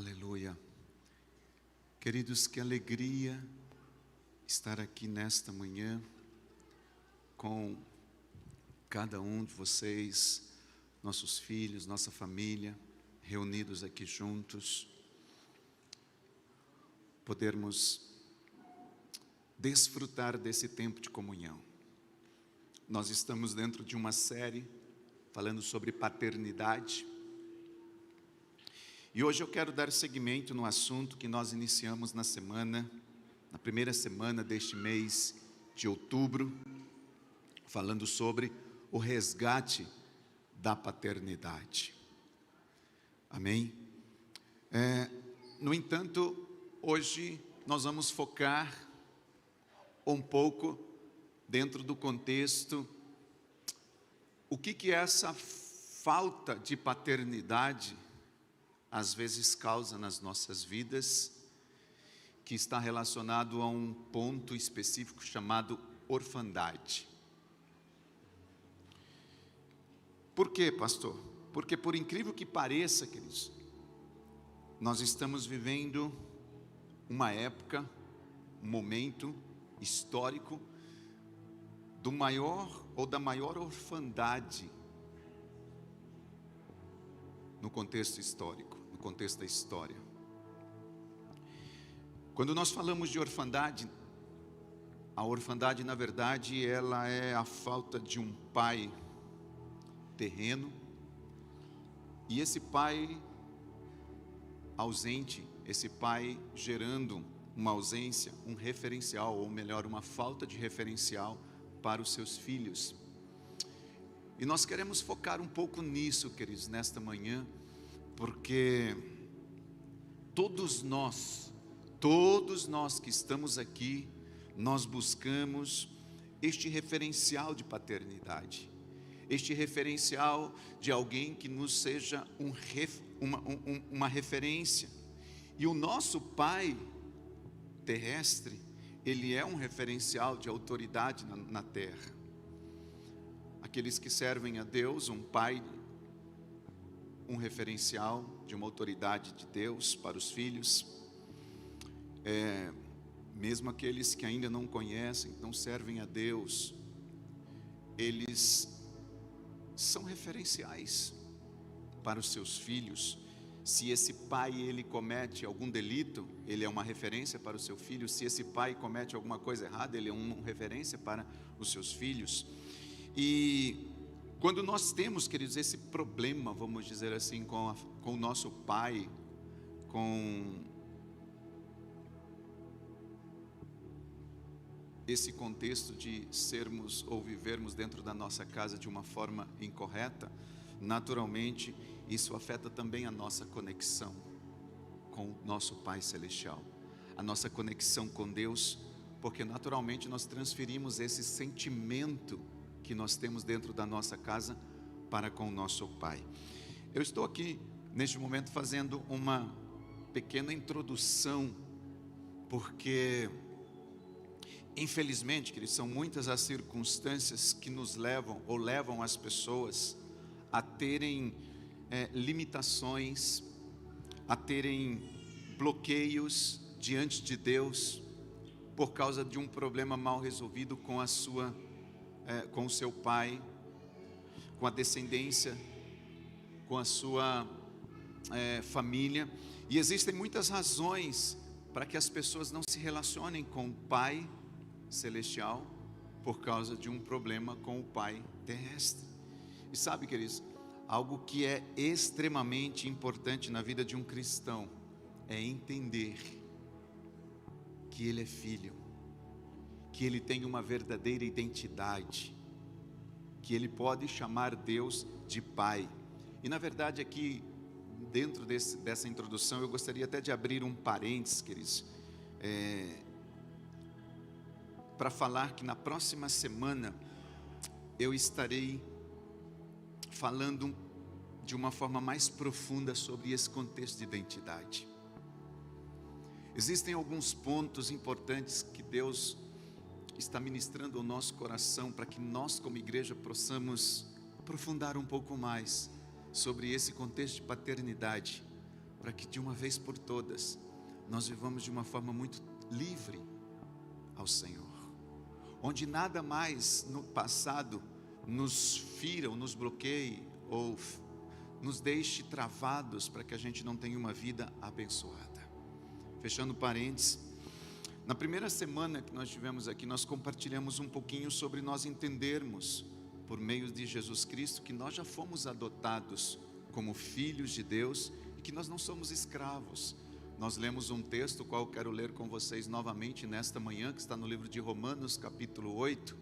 Aleluia. Queridos, que alegria estar aqui nesta manhã com cada um de vocês, nossos filhos, nossa família, reunidos aqui juntos, podermos desfrutar desse tempo de comunhão. Nós estamos dentro de uma série falando sobre paternidade. E hoje eu quero dar seguimento no assunto que nós iniciamos na primeira semana deste mês de outubro, falando sobre o resgate da paternidade. Amém? No entanto, hoje nós vamos focar um pouco dentro do contexto, o que essa falta de paternidade às vezes causa nas nossas vidas, que está relacionado a um ponto específico chamado orfandade. Por quê, pastor? Porque por incrível que pareça, queridos, nós estamos vivendo uma época, um momento histórico do maior ou da maior orfandade no contexto histórico, no contexto da história. Quando nós falamos de orfandade, a orfandade, na verdade, ela é a falta de um pai terreno, e esse pai ausente, esse pai gerando uma ausência, um referencial, ou melhor, uma falta de referencial para os seus filhos. E nós queremos focar um pouco nisso, queridos, nesta manhã, porque todos nós que estamos aqui, nós buscamos este referencial de paternidade, este referencial de alguém que nos seja uma referência. E o nosso pai terrestre, ele é um referencial de autoridade na terra. Aqueles que servem a Deus, um pai, um referencial de uma autoridade de Deus para os filhos. Mesmo aqueles que ainda não conhecem, não servem a Deus, eles são referenciais para os seus filhos. Se esse pai ele comete algum delito, ele é uma referência para o seu filho. Se esse pai comete alguma coisa errada, ele é uma referência para os seus filhos. E quando nós temos, queridos, esse problema, vamos dizer assim, com o nosso pai, com esse contexto de sermos ou vivermos dentro da nossa casa de uma forma incorreta, naturalmente isso afeta também a nossa conexão com o nosso Pai Celestial, a nossa conexão com Deus, porque naturalmente nós transferimos esse sentimento que nós temos dentro da nossa casa para com o nosso Pai. Eu estou aqui neste momento fazendo uma pequena introdução, porque infelizmente, queridos, são muitas as circunstâncias que nos levam ou levam as pessoas a terem limitações, a terem bloqueios diante de Deus por causa de um problema mal resolvido com com o seu pai, com a descendência, com a sua família. E existem muitas razões para que as pessoas não se relacionem com o Pai Celestial por causa de um problema com o Pai terrestre. E sabe, queridos, algo que é extremamente importante na vida de um cristão é entender que ele é filho, que ele tem uma verdadeira identidade, que ele pode chamar Deus de Pai. E na verdade aqui, dentro dessa introdução, eu gostaria até de abrir um parênteses, queridos, para falar que na próxima semana eu estarei falando de uma forma mais profunda sobre esse contexto de identidade. Existem alguns pontos importantes que Deus está ministrando ao nosso coração para que nós como igreja possamos aprofundar um pouco mais sobre esse contexto de paternidade, para que de uma vez por todas nós vivamos de uma forma muito livre ao Senhor, onde nada mais no passado nos fira ou nos bloqueie ou nos deixe travados para que a gente não tenha uma vida abençoada. Fechando parênteses, na primeira semana que nós tivemos aqui, nós compartilhamos um pouquinho sobre nós entendermos, por meio de Jesus Cristo, que nós já fomos adotados como filhos de Deus e que nós não somos escravos. Nós lemos um texto, o qual eu quero ler com vocês novamente nesta manhã, que está no livro de Romanos, capítulo 8,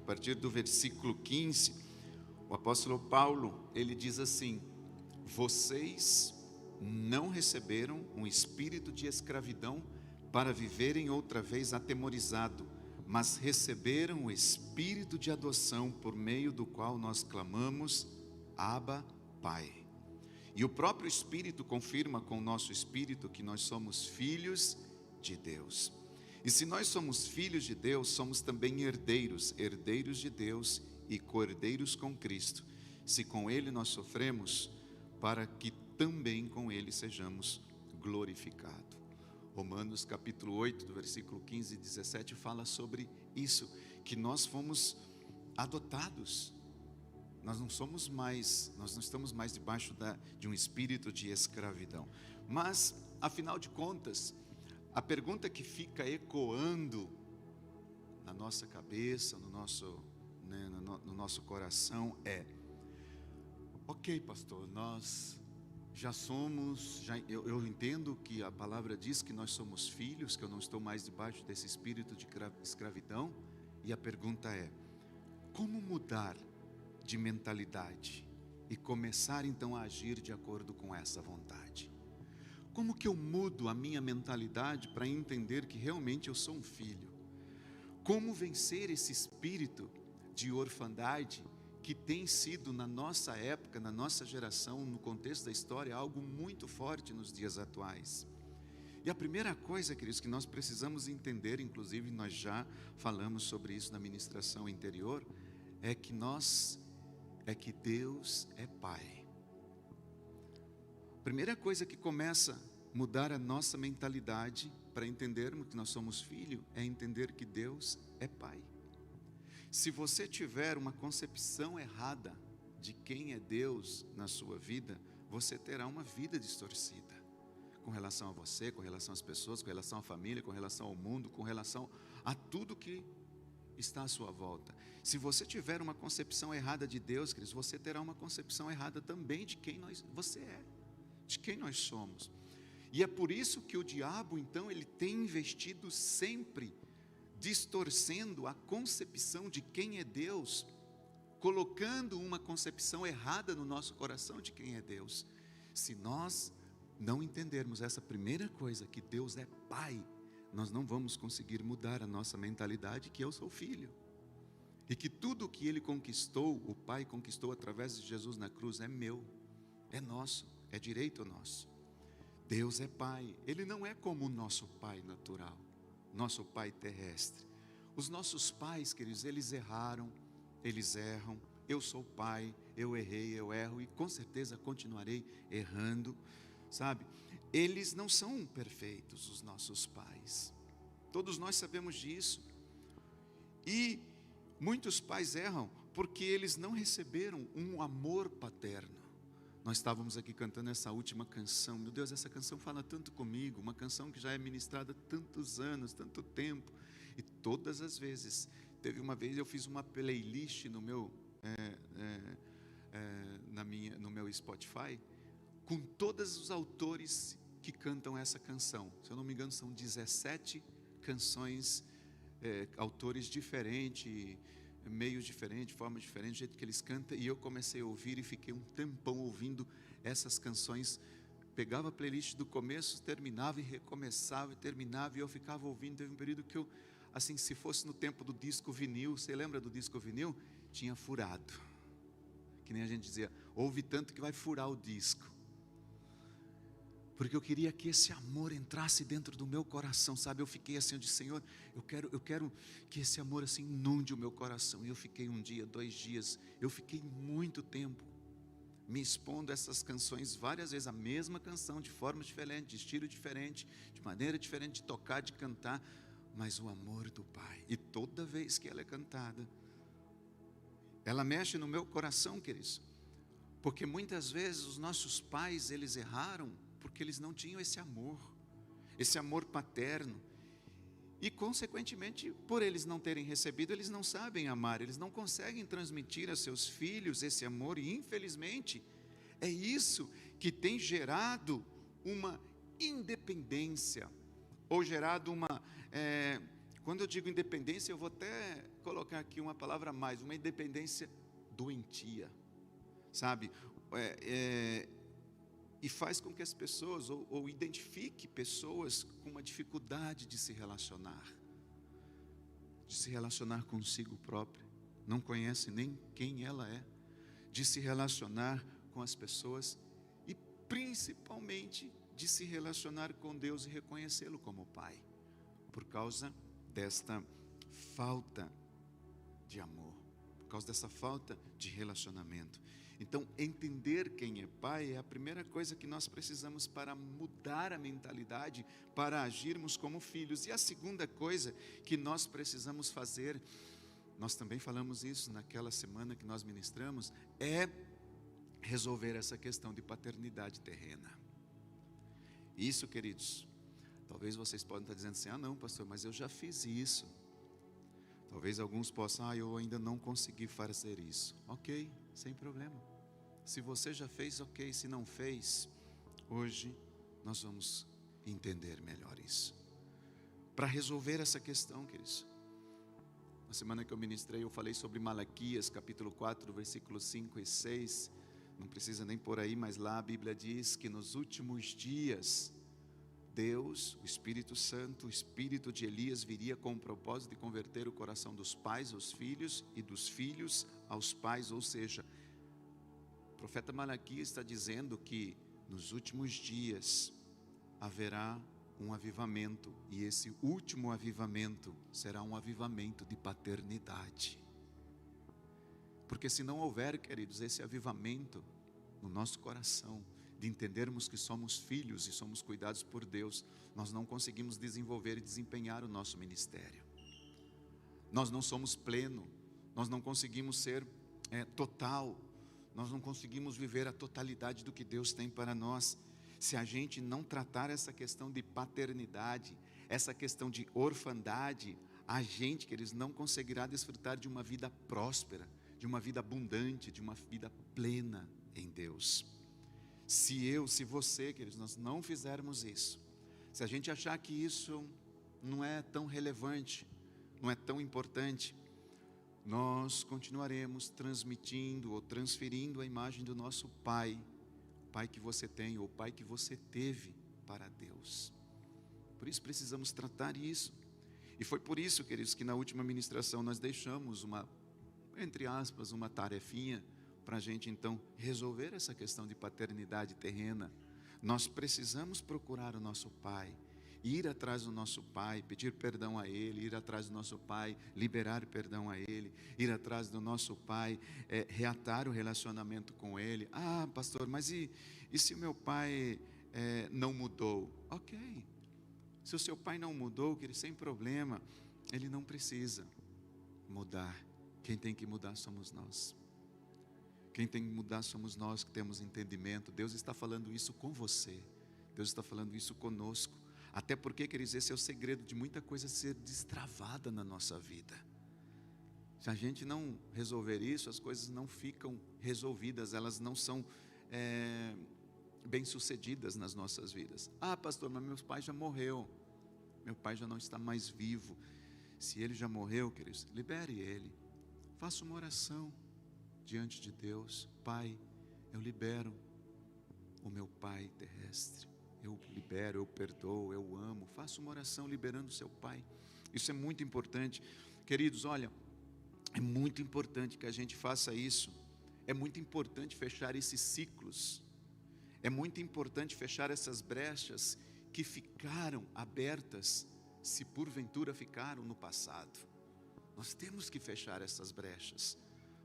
a partir do versículo 15, o apóstolo Paulo, ele diz assim: vocês não receberam um espírito de escravidão para viverem outra vez atemorizados, mas receberam o espírito de adoção, por meio do qual nós clamamos, Abba, Pai. E o próprio Espírito confirma com o nosso espírito que nós somos filhos de Deus. E se nós somos filhos de Deus, somos também herdeiros, herdeiros de Deus e co-herdeiros com Cristo, se com Ele nós sofremos, para que também com Ele sejamos glorificados. Romanos capítulo 8, do versículo 15 e 17, fala sobre isso, que nós fomos adotados. Nós não estamos mais debaixo de um espírito de escravidão. Mas, afinal de contas, a pergunta que fica ecoando na nossa cabeça, no nosso coração é: ok, pastor, nós já somos, eu entendo que a palavra diz que nós somos filhos, que eu não estou mais debaixo desse espírito de escravidão, e a pergunta é: como mudar de mentalidade e começar então a agir de acordo com essa vontade? Como que eu mudo a minha mentalidade para entender que realmente eu sou um filho? Como vencer esse espírito de orfandade que tem sido na nossa época, na nossa geração, no contexto da história, algo muito forte nos dias atuais? E a primeira coisa, queridos, que nós precisamos entender, inclusive nós já falamos sobre isso na ministração anterior, é que Deus é Pai. A primeira coisa que começa a mudar a nossa mentalidade para entendermos que nós somos filhos é entender que Deus é Pai. Se você tiver uma concepção errada de quem é Deus na sua vida, você terá uma vida distorcida com relação a você, com relação às pessoas, com relação à família, com relação ao mundo, com relação a tudo que está à sua volta. Se você tiver uma concepção errada de Deus, queridos, você terá uma concepção errada também de quem você é, de quem nós somos. E é por isso que o diabo, então, ele tem investido sempre distorcendo a concepção de quem é Deus, colocando uma concepção errada no nosso coração de quem é Deus. Se nós não entendermos essa primeira coisa, que Deus é Pai, nós não vamos conseguir mudar a nossa mentalidade que eu sou filho. E que tudo o que Ele conquistou, o Pai conquistou através de Jesus na cruz, é meu, é nosso, é direito nosso. Deus é Pai, Ele não é como o nosso Pai natural, nosso Pai terrestre. Os nossos pais, queridos, eles erraram, eles erram. Eu sou pai, eu errei, eu erro e com certeza continuarei errando, sabe? Eles não são perfeitos, os nossos pais. Todos nós sabemos disso. E muitos pais erram porque eles não receberam um amor paterno. Nós estávamos aqui cantando essa última canção. Meu Deus, essa canção fala tanto comigo. Uma canção que já é ministrada há tantos anos, tanto tempo. E todas as vezes, teve uma vez eu fiz uma playlist no meu Spotify, com todos os autores que cantam essa canção. Se eu não me engano, são 17 canções, autores diferentes, meios diferentes, formas diferentes, do jeito que eles cantam. E eu comecei a ouvir e fiquei um tempão ouvindo essas canções. Pegava a playlist do começo, terminava e recomeçava, e terminava, e eu ficava ouvindo. Teve um período que eu, assim, se fosse no tempo do disco vinil, você lembra do disco vinil? Tinha furado. Que nem a gente dizia, ouve tanto que vai furar o disco. Porque eu queria que esse amor entrasse dentro do meu coração, sabe? Eu fiquei assim, eu disse, Senhor, eu quero que esse amor assim inunde o meu coração. E eu fiquei um dia, 2 dias, eu fiquei muito tempo me expondo a essas canções várias vezes, a mesma canção, de forma diferente, de estilo diferente, de maneira diferente de tocar, de cantar, mas o amor do Pai. E toda vez que ela é cantada, ela mexe no meu coração, queridos, porque muitas vezes os nossos pais, eles erraram, porque eles não tinham esse amor paterno, e consequentemente, por eles não terem recebido, eles não sabem amar, eles não conseguem transmitir a seus filhos esse amor, e infelizmente, é isso que tem gerado uma independência, ou gerado quando eu digo independência, eu vou até colocar aqui uma palavra a mais, uma independência doentia, sabe, e faz com que as pessoas, ou identifique pessoas com uma dificuldade de se relacionar consigo própria, não conhece nem quem ela é, de se relacionar com as pessoas, e principalmente de se relacionar com Deus e reconhecê-lo como Pai, por causa desta falta de amor, por causa dessa falta de relacionamento. Então, entender quem é Pai é a primeira coisa que nós precisamos para mudar a mentalidade, para agirmos como filhos. E a segunda coisa que nós precisamos fazer, nós também falamos isso naquela semana que nós ministramos, é resolver essa questão de paternidade terrena. Isso, queridos, talvez vocês possam estar dizendo assim, não, pastor, mas eu já fiz isso. Talvez alguns possam, eu ainda não consegui fazer isso. Ok, sem problema. Se você já fez, ok. Se não fez, hoje nós vamos entender melhor isso. Para resolver essa questão, queridos. Na semana que eu ministrei, eu falei sobre Malaquias, capítulo 4, versículos 5 e 6. Não precisa nem por aí, mas lá a Bíblia diz que nos últimos dias, Deus, o Espírito Santo, o Espírito de Elias viria com o propósito de converter o coração dos pais aos filhos e dos filhos aos pais, ou seja, o profeta Malaquias está dizendo que nos últimos dias haverá um avivamento, e esse último avivamento será um avivamento de paternidade, porque se não houver, queridos, esse avivamento no nosso coração, de entendermos que somos filhos e somos cuidados por Deus, nós não conseguimos desenvolver e desempenhar o nosso ministério. Nós não somos pleno, nós não conseguimos ser total, nós não conseguimos viver a totalidade do que Deus tem para nós, se a gente não tratar essa questão de paternidade, essa questão de orfandade. A gente, queridos, não conseguirá desfrutar de uma vida próspera, de uma vida abundante, de uma vida plena em Deus. Se você, queridos, nós não fizermos isso, se a gente achar que isso não é tão relevante, não é tão importante, nós continuaremos transmitindo ou transferindo a imagem do nosso Pai, o Pai que você tem ou o Pai que você teve para Deus. Por isso precisamos tratar isso. E foi por isso, queridos, que na última ministração nós deixamos entre aspas, uma tarefinha, para a gente então resolver essa questão de paternidade terrena. Nós precisamos procurar o nosso Pai, ir atrás do nosso Pai, pedir perdão a Ele, ir atrás do nosso Pai, liberar perdão a Ele, ir atrás do nosso Pai, reatar o relacionamento com Ele. Pastor, mas e se o meu pai não mudou? Ok, se o seu pai não mudou, que ele sem problema, ele não precisa mudar. Quem tem que mudar somos nós. Quem tem que mudar somos nós que temos entendimento. Deus está falando isso com você. Deus está falando isso conosco. Até porque, queridos, esse é o segredo de muita coisa ser destravada na nossa vida. Se a gente não resolver isso, as coisas não ficam resolvidas, elas não são bem-sucedidas nas nossas vidas. Pastor, mas meu pai já morreu. Meu pai já não está mais vivo. Se ele já morreu, queridos, libere ele. Faça uma oração diante de Deus. Pai, eu libero o meu pai terrestre, eu libero, eu perdoo, eu amo. Faça uma oração liberando o seu pai. Isso é muito importante, queridos. Olha, é muito importante que a gente faça isso. É muito importante fechar esses ciclos, é muito importante fechar essas brechas que ficaram abertas, se porventura ficaram no passado. Nós temos que fechar essas brechas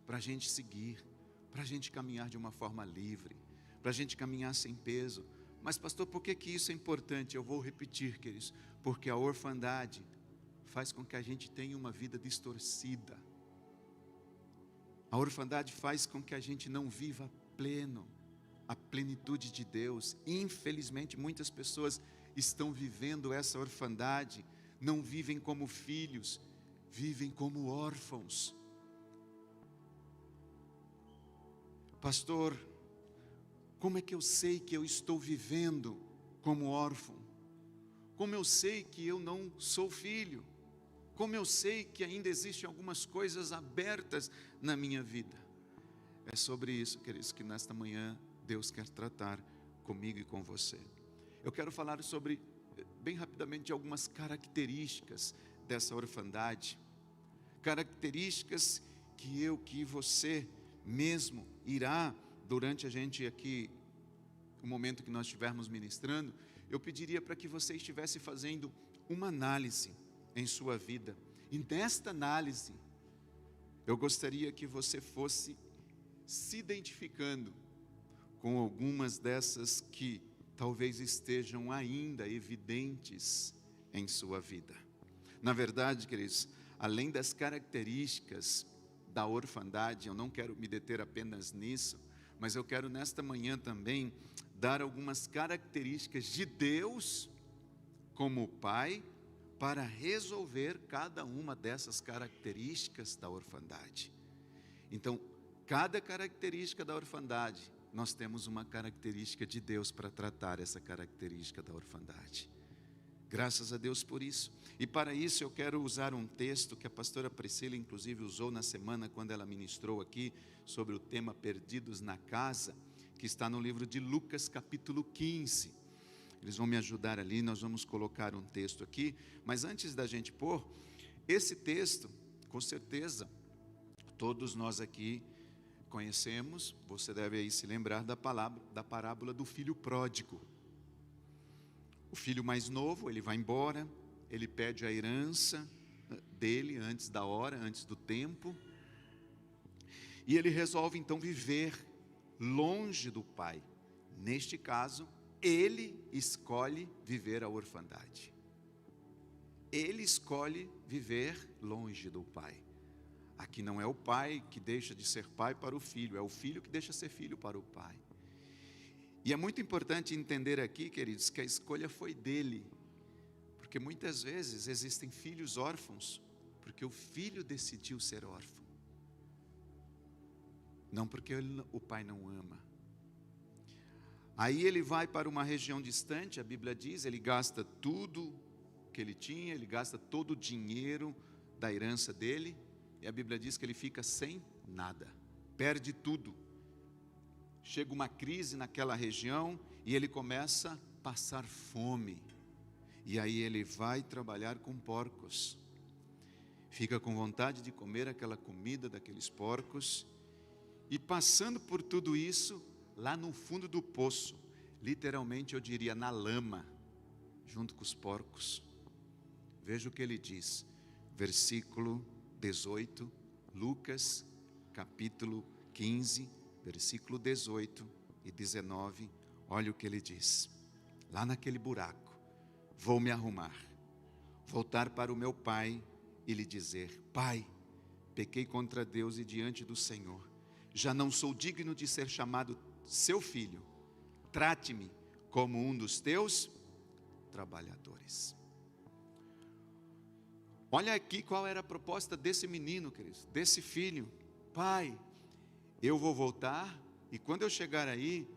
para a gente seguir, para a gente caminhar de uma forma livre, para a gente caminhar sem peso. Mas pastor, por que isso é importante? Eu vou repetir, queridos, porque a orfandade faz com que a gente tenha uma vida distorcida. A orfandade faz com que a gente não viva pleno, a plenitude de Deus. Infelizmente, muitas pessoas estão vivendo essa orfandade, não vivem como filhos, vivem como órfãos. Pastor, como é que eu sei que eu estou vivendo como órfão? Como eu sei que eu não sou filho? Como eu sei que ainda existem algumas coisas abertas na minha vida? É sobre isso, queridos, que nesta manhã Deus quer tratar comigo e com você. Eu quero falar sobre, bem rapidamente, algumas características dessa orfandade. Características que você mesmo irá, durante a gente aqui, o momento que nós estivermos ministrando, eu pediria para que você estivesse fazendo uma análise em sua vida. E nesta análise, eu gostaria que você fosse se identificando com algumas dessas que talvez estejam ainda evidentes em sua vida. Na verdade, queridos, além das características da orfandade, eu não quero me deter apenas nisso, mas eu quero nesta manhã também dar algumas características de Deus como Pai, para resolver cada uma dessas características da orfandade. Então, cada característica da orfandade, nós temos uma característica de Deus para tratar essa característica da orfandade. Graças a Deus por isso. E para isso eu quero usar um texto que a pastora Priscila inclusive usou na semana quando ela ministrou aqui sobre o tema Perdidos na Casa, que está no livro de Lucas capítulo 15. Eles vão me ajudar ali, nós vamos colocar um texto aqui, mas antes da gente pôr, esse texto, com certeza, todos nós aqui conhecemos, você deve aí se lembrar da parábola do filho pródigo. O filho mais novo, ele vai embora, ele pede a herança dele antes da hora, antes do tempo, e ele resolve então viver longe do pai. Neste caso, ele escolhe viver a orfandade. Ele escolhe viver longe do pai. Aqui não é o pai que deixa de ser pai para o filho, é o filho que deixa de ser filho para o pai. E é muito importante entender aqui, queridos, que a escolha foi dele. Porque muitas vezes existem filhos órfãos, porque o filho decidiu ser órfão. Não porque o pai não ama. Aí ele vai para uma região distante, a Bíblia diz, ele gasta tudo que ele tinha, ele gasta todo o dinheiro da herança dele, e a Bíblia diz que ele fica sem nada, perde tudo. Chega uma crise naquela região e ele começa a passar fome. E aí ele vai trabalhar com porcos. Fica com vontade de comer aquela comida daqueles porcos. E passando por tudo isso, lá no fundo do poço, literalmente eu diria na lama, junto com os porcos. Veja o que ele diz, versículo 18, Lucas capítulo 15, versículo 18 e 19, olha o que ele diz, lá naquele buraco, vou me arrumar, voltar para o meu pai e lhe dizer, pai, pequei contra Deus e diante do Senhor, já não sou digno de ser chamado seu filho, trate-me como um dos teus trabalhadores. Olha aqui qual era a proposta desse menino, queridos, desse filho, pai, eu vou voltar e quando eu chegar aí,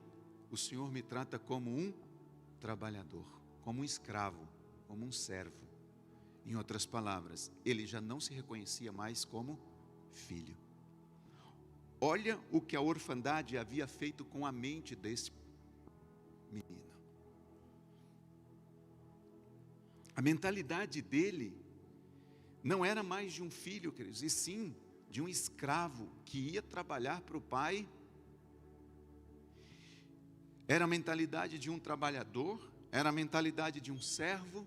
o Senhor me trata como um trabalhador, como um escravo, como um servo. Em outras palavras, ele já não se reconhecia mais como filho. Olha o que a orfandade havia feito com a mente desse menino. A mentalidade dele não era mais de um filho, queridos, e sim de um escravo que ia trabalhar para o pai. Era a mentalidade de um trabalhador, era a mentalidade de um servo,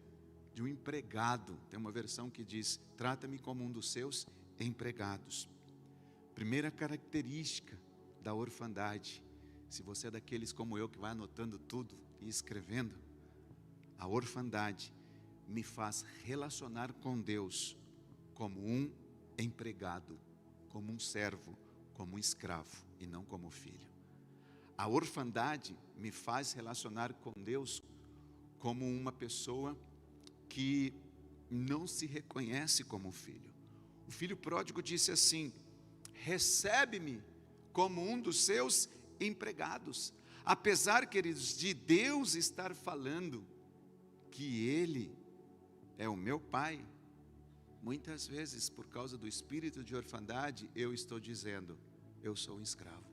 de um empregado. Tem uma versão que diz, trata-me como um dos seus empregados. Primeira característica da orfandade, se você é daqueles como eu que vai anotando tudo e escrevendo, a orfandade me faz relacionar com Deus como um empregado, como um servo, como um escravo e não como filho. A orfandade me faz relacionar com Deus como uma pessoa que não se reconhece como filho. O filho pródigo disse assim: recebe-me como um dos seus empregados. Apesar, queridos, de Deus estar falando que Ele é o meu Pai, muitas vezes, por causa do espírito de orfandade, eu estou dizendo: eu sou um escravo,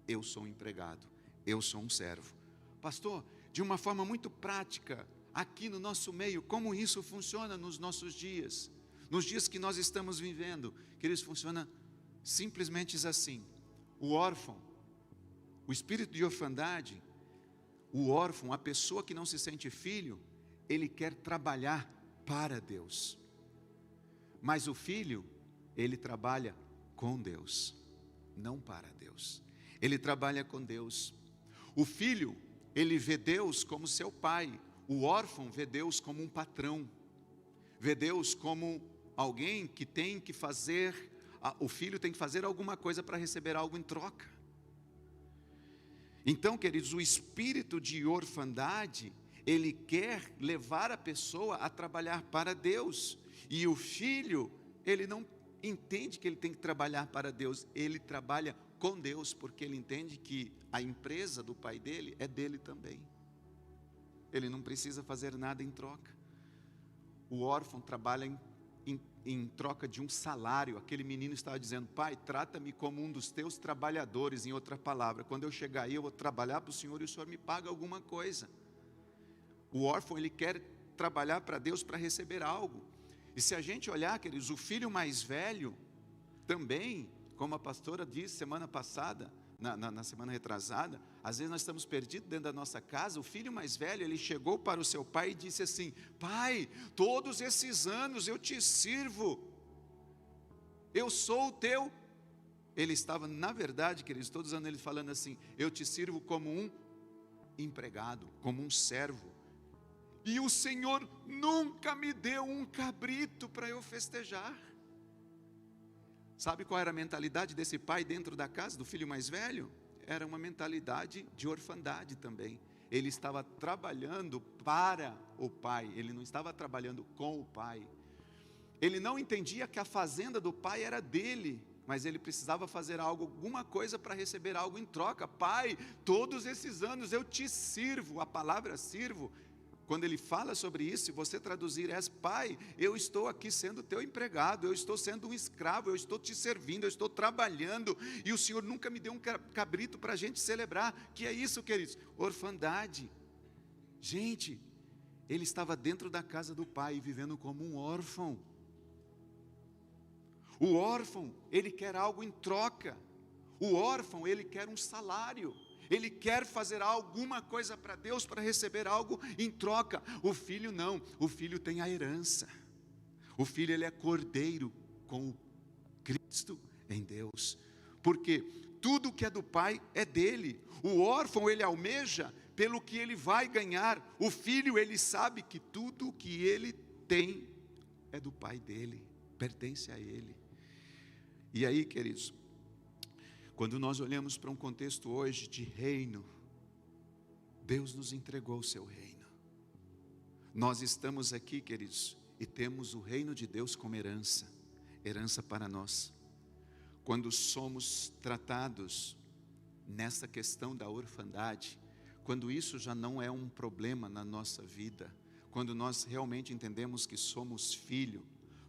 eu sou um empregado, eu sou um servo. Pastor, de uma forma muito prática, aqui no nosso meio, como isso funciona nos nossos dias? Nos dias que nós estamos vivendo, queridos, funciona simplesmente assim. O órfão, o espírito de orfandade, o órfão, a pessoa que não se sente filho, ele quer trabalhar para Deus. Mas o filho, ele trabalha com Deus, não para Deus. Ele trabalha com Deus. O filho, ele vê Deus como seu pai. O órfão vê Deus como um patrão. Vê Deus como alguém que tem que fazer, o filho tem que fazer alguma coisa para receber algo em troca. Então, queridos, o espírito de orfandade, ele quer levar a pessoa a trabalhar para Deus. E o filho, ele não entende que ele tem que trabalhar para Deus, ele trabalha com Deus, porque ele entende que a empresa do pai dele é dele também. Ele não precisa fazer nada em troca. O órfão trabalha em troca de um salário. Aquele menino estava dizendo: pai, trata-me como um dos teus trabalhadores. Em outra palavra, quando eu chegar aí, eu vou trabalhar para o Senhor e o Senhor me paga alguma coisa. O órfão, ele quer trabalhar para Deus para receber algo. E se a gente olhar, queridos, o filho mais velho também, como a pastora disse semana passada, na semana retrasada, às vezes nós estamos perdidos dentro da nossa casa. O filho mais velho, ele chegou para o seu pai e disse assim: pai, todos esses anos eu te sirvo, eu sou o teu. Ele estava, na verdade, queridos, todos os anos ele falando assim: eu te sirvo como um empregado, como um servo. E o Senhor nunca me deu um cabrito para eu festejar. Sabe qual era a mentalidade desse pai dentro da casa, do filho mais velho? Era uma mentalidade de orfandade também. Ele estava trabalhando para o pai, ele não estava trabalhando com o pai. Ele não entendia que a fazenda do pai era dele, mas ele precisava fazer algo, alguma coisa para receber algo em troca. Pai, todos esses anos eu te sirvo. A palavra sirvo, quando ele fala sobre isso, se você traduzir pai, eu estou aqui sendo teu empregado, eu estou sendo um escravo, eu estou te servindo, eu estou trabalhando, e o Senhor nunca me deu um cabrito para a gente celebrar. Que é isso, queridos? Orfandade. Gente, ele estava dentro da casa do pai, vivendo como um órfão. O órfão, ele quer algo em troca. O órfão, ele quer um salário. Ele quer fazer alguma coisa para Deus, para receber algo em troca. O filho não, o filho tem a herança. O filho, ele é cordeiro com o Cristo em Deus. Porque tudo que é do pai é dele. O órfão, ele almeja pelo que ele vai ganhar. O filho, ele sabe que tudo que ele tem é do pai dele, pertence a ele. E aí, queridos, quando nós olhamos para um contexto hoje de reino, Deus nos entregou o seu reino. Nós estamos aqui, queridos, e temos o reino de Deus como herança, herança para nós. Quando somos tratados nessa questão da orfandade, quando isso já não é um problema na nossa vida, quando nós realmente entendemos que somos filho,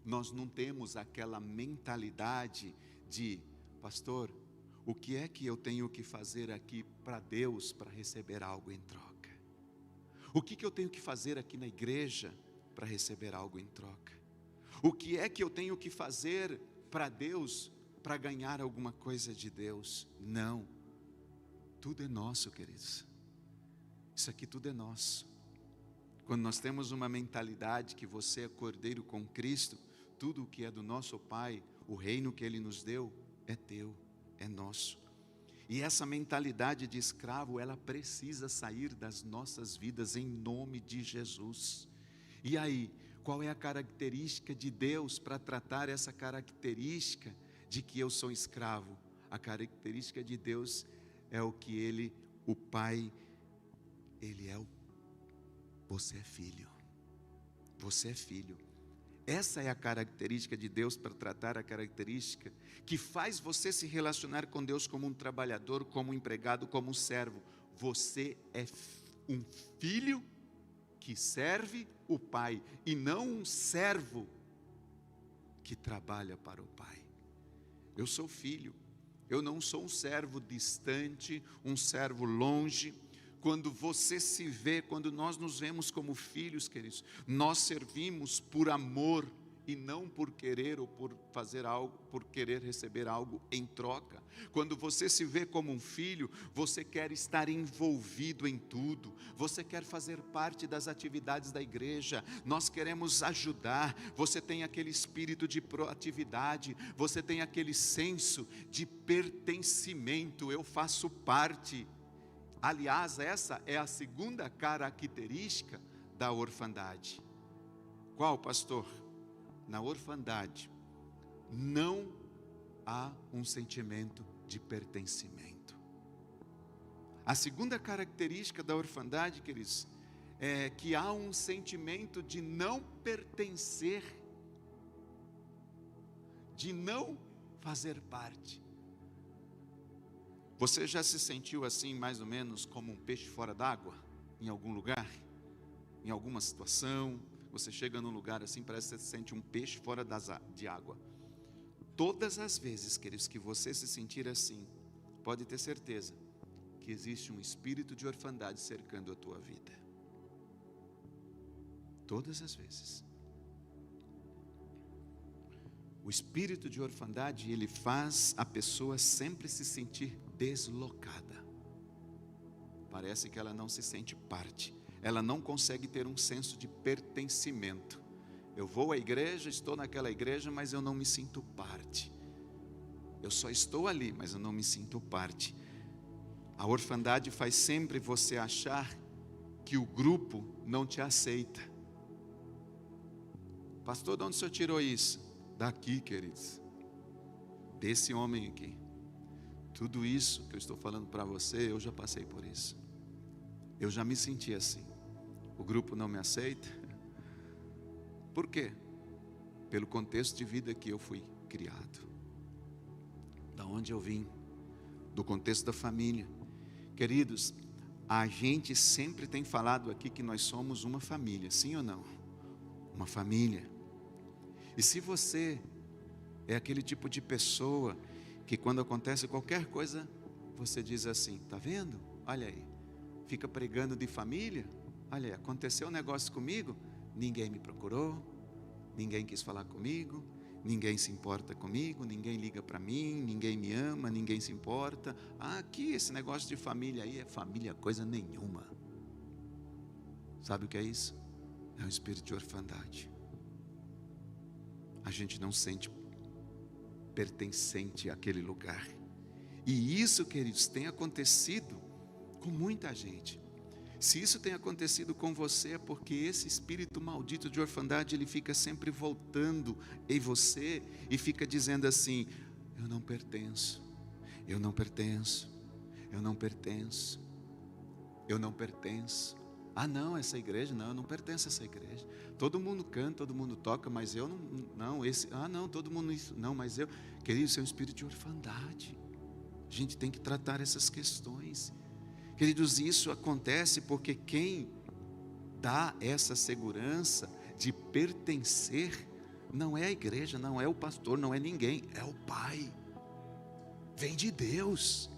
nós não temos aquela mentalidade de: pastor, o que é que eu tenho que fazer aqui para Deus para receber algo em troca? O que eu tenho que fazer aqui na igreja para receber algo em troca? O que é que eu tenho que fazer para Deus para ganhar alguma coisa de Deus? Não, tudo é nosso, queridos. Isso aqui tudo é nosso. Quando nós temos uma mentalidade que você é cordeiro com Cristo, tudo o que é do nosso Pai, o reino que Ele nos deu, é teu, é nosso. E essa mentalidade de escravo, ela precisa sair das nossas vidas em nome de Jesus. E aí, qual é a característica de Deus para tratar essa característica de que eu sou escravo? A característica de Deus é o que Ele, o Pai, Ele é o... Você é filho. Você é filho. Essa é a característica de Deus para tratar a característica que faz você se relacionar com Deus como um trabalhador, como um empregado, como um servo. Você é um filho que serve o Pai e não um servo que trabalha para o Pai. Eu sou filho, eu não sou um servo distante, um servo longe. Quando você se vê, quando nós nos vemos como filhos, queridos, nós servimos por amor e não por querer ou por fazer algo, por querer receber algo em troca. Quando você se vê como um filho, você quer estar envolvido em tudo, você quer fazer parte das atividades da igreja, nós queremos ajudar, você tem aquele espírito de proatividade, você tem aquele senso de pertencimento, eu faço parte. Aliás, essa é a segunda característica da orfandade. Qual, pastor? Na orfandade não há um sentimento de pertencimento. A segunda característica da orfandade, queridos, é que há um sentimento de não pertencer, de não fazer parte. Você já se sentiu assim, mais ou menos, como um peixe fora d'água? Em algum lugar? Em alguma situação? Você chega num lugar assim, parece que você se sente um peixe fora de água. Todas as vezes, queridos, que você se sentir assim, pode ter certeza que existe um espírito de orfandade cercando a tua vida. Todas as vezes. O espírito de orfandade, ele faz a pessoa sempre se sentir deslocada. Parece que ela não se sente parte. Ela não consegue ter um senso de pertencimento. Eu vou à igreja, estou naquela igreja, mas eu não me sinto parte. Eu só estou ali, mas eu não me sinto parte. A orfandade faz sempre você achar que o grupo não te aceita. Pastor, de onde o senhor tirou isso? Daqui, queridos, desse homem aqui. Tudo isso que eu estou falando para você, eu já passei por isso. Eu já me senti assim. O grupo não me aceita. Por quê? Pelo contexto de vida que eu fui criado. Da onde eu vim. Do contexto da família. Queridos, a gente sempre tem falado aqui que nós somos uma família, sim ou não? Uma família. E se você é aquele tipo de pessoa que quando acontece qualquer coisa, você diz assim, tá vendo? Olha aí, fica pregando de família, olha aí, aconteceu um negócio comigo, ninguém me procurou, ninguém quis falar comigo, ninguém se importa comigo, ninguém liga para mim, ninguém me ama, ninguém se importa. Aqui esse negócio de família aí é família coisa nenhuma. Sabe o que é isso? É um espírito de orfandade. A gente não sente pertencente àquele lugar. E isso, queridos, tem acontecido com muita gente. Se isso tem acontecido com você, é porque esse espírito maldito de orfandade, ele fica sempre voltando em você e fica dizendo assim, eu não pertenço, eu não pertenço, eu não pertenço, eu não pertenço. Ah não, essa igreja, não, eu não pertenço a essa igreja. Todo mundo canta, todo mundo toca, mas eu não, todo mundo isso, não, mas eu. Queridos, isso é um espírito de orfandade. A gente tem que tratar essas questões. Queridos, isso acontece porque quem dá essa segurança de pertencer não é a igreja, não é o pastor, não é ninguém, é o Pai. Vem de Deus.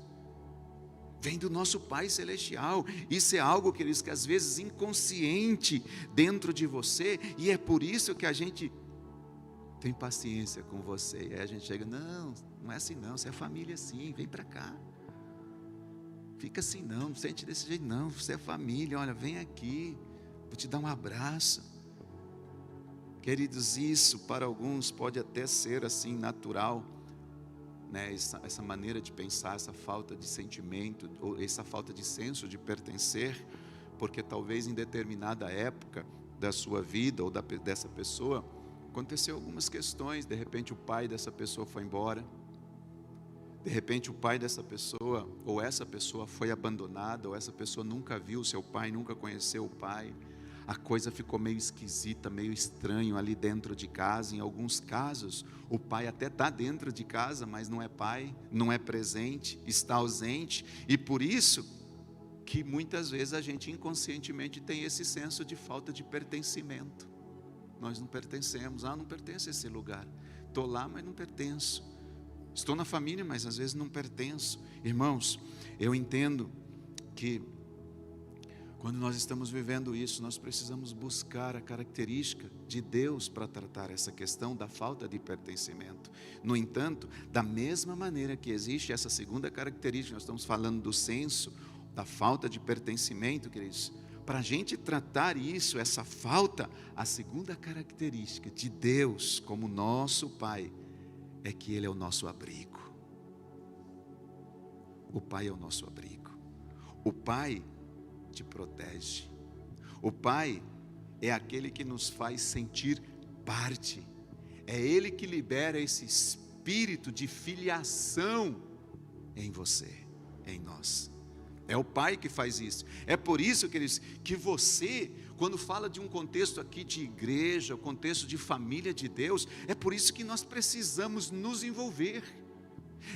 Vem do nosso Pai Celestial. Isso é algo, queridos, que às vezes inconsciente dentro de você. E é por isso que a gente tem paciência com você. E aí a gente chega, não é assim não. Você é família sim, vem para cá. Fica assim não sente desse jeito não. Você é família, olha, vem aqui. Vou te dar um abraço. Queridos, isso para alguns pode até ser assim natural. né, essa maneira de pensar, essa falta de sentimento, ou essa falta de senso de pertencer, porque talvez em determinada época da sua vida ou dessa pessoa, aconteceu algumas questões. De repente o pai dessa pessoa foi embora, de repente o pai dessa pessoa, ou essa pessoa foi abandonada, ou essa pessoa nunca viu o seu pai, nunca conheceu o pai. A coisa ficou meio esquisita, meio estranho ali dentro de casa. Em alguns casos, o pai até está dentro de casa, mas não é pai, não é presente, está ausente. E por isso que muitas vezes a gente inconscientemente tem esse senso de falta de pertencimento. Nós não pertencemos. Não pertenço a esse lugar. Estou lá, mas não pertenço. Estou na família, mas às vezes não pertenço. Irmãos, eu entendo que quando nós estamos vivendo isso, nós precisamos buscar a característica de Deus para tratar essa questão da falta de pertencimento. No entanto, da mesma maneira que existe essa segunda característica, nós estamos falando do senso, da falta de pertencimento, queridos. Para a gente tratar isso, essa falta, a segunda característica de Deus como nosso Pai, é que Ele é o nosso abrigo. O Pai é o nosso abrigo. O Pai te protege. O Pai é aquele que nos faz sentir parte. É Ele que libera esse espírito de filiação em você, em nós. É o Pai que faz isso. É por isso, queridos, que você, quando fala de um contexto aqui de igreja, o contexto de família de Deus, é por isso que nós precisamos nos envolver.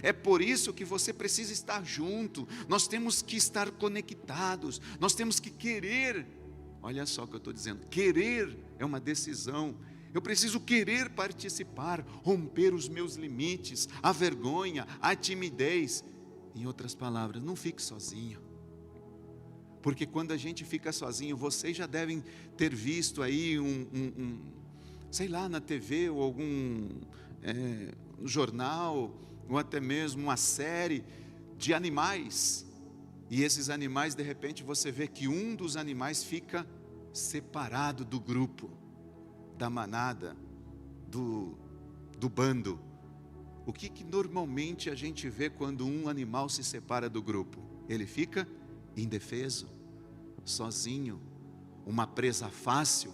É por isso que você precisa estar junto. Nós temos que estar conectados. Nós temos que querer. Olha só o que eu estou dizendo. Querer é uma decisão. Eu preciso querer participar, romper os meus limites, a vergonha, a timidez. Em outras palavras, não fique sozinho. Porque quando a gente fica sozinho, vocês já devem ter visto aí sei lá, na TV ou algum jornal, ou até mesmo uma série de animais. E esses animais, de repente, você vê que um dos animais fica separado do grupo, da manada, do bando. O que normalmente a gente vê quando um animal se separa do grupo? Ele fica indefeso, sozinho, uma presa fácil.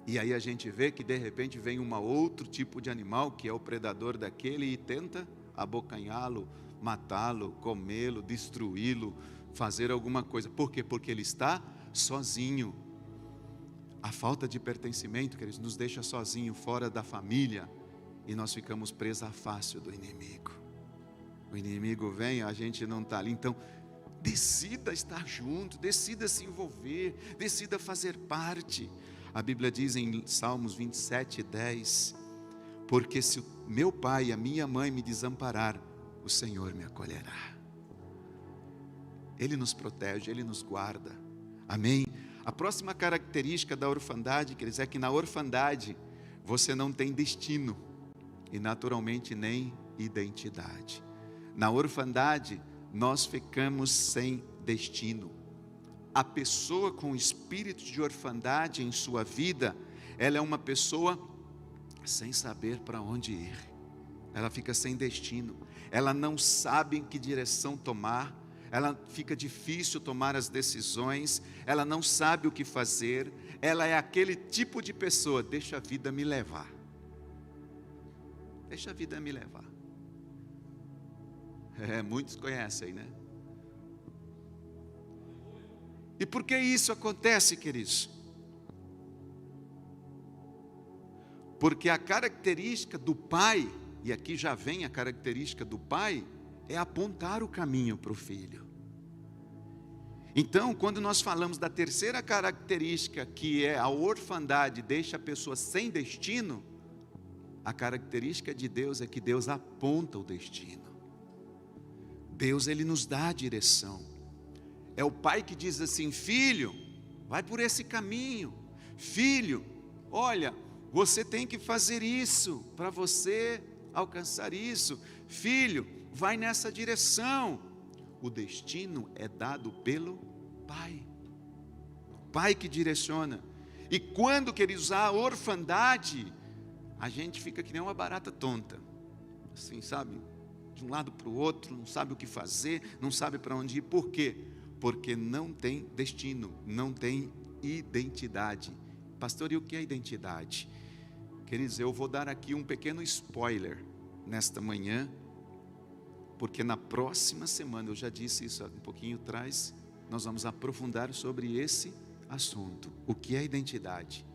E aí a gente vê que de repente vem outro tipo de animal, que é o predador daquele, e tenta abocanhá-lo, matá-lo, comê-lo, destruí-lo, fazer alguma coisa. Por quê? Porque ele está sozinho. A falta de pertencimento, queridos, nos deixa sozinho, fora da família. E nós ficamos presa fácil do inimigo. O inimigo vem, a gente não está ali. Então, decida estar junto, decida se envolver, decida fazer parte. A Bíblia diz em Salmos 27:10: porque se o meu pai e a minha mãe me desamparar, o Senhor me acolherá. Ele nos protege, Ele nos guarda. Amém? A próxima característica da orfandade, quer dizer, é que na orfandade você não tem destino. E naturalmente nem identidade. Na orfandade nós ficamos sem destino. A pessoa com espírito de orfandade em sua vida, ela é uma pessoa sem saber para onde ir. Ela fica sem destino. Ela não sabe em que direção tomar. Ela fica difícil tomar as decisões. Ela não sabe o que fazer. Ela é aquele tipo de pessoa, deixa a vida me levar. Deixa a vida me levar. Muitos conhecem, né? E por que isso acontece, queridos? Porque a característica do pai, e aqui já vem a característica do pai, é apontar o caminho para o filho. Então, quando nós falamos da terceira característica, que é a orfandade, deixa a pessoa sem destino, a característica de Deus é que Deus aponta o destino. Deus, Ele nos dá a direção. É o pai que diz assim: filho, vai por esse caminho. Filho, olha, você tem que fazer isso para você alcançar isso. Filho, vai nessa direção. O destino é dado pelo pai. Pai que direciona. E quando, queridos, há orfandade, a gente fica que nem uma barata tonta, assim, sabe? de um lado para o outro, não sabe o que fazer, não sabe para onde ir. Por quê? Porque não tem destino, não tem identidade. Pastor, e o que é identidade? Queridos, eu vou dar aqui um pequeno spoiler nesta manhã, porque na próxima semana, eu já disse isso um pouquinho atrás, nós vamos aprofundar sobre esse assunto. O que é identidade?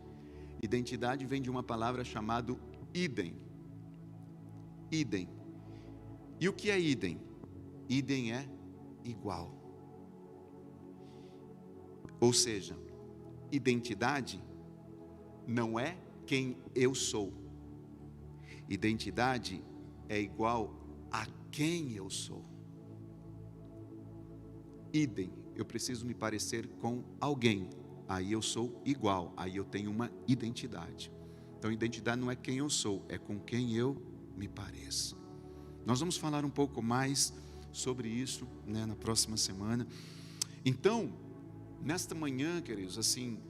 Identidade vem de uma palavra chamada idem. Idem. E o que é idem? Idem é igual. Ou seja, identidade não é quem eu sou. Identidade é igual a quem eu sou. Idem, eu preciso me parecer com alguém. Aí eu sou igual, aí eu tenho uma identidade. Então, identidade não é quem eu sou, é com quem eu me pareço. Nós vamos falar um pouco mais sobre isso, né, na próxima semana. Então, nesta manhã, queridos, assim,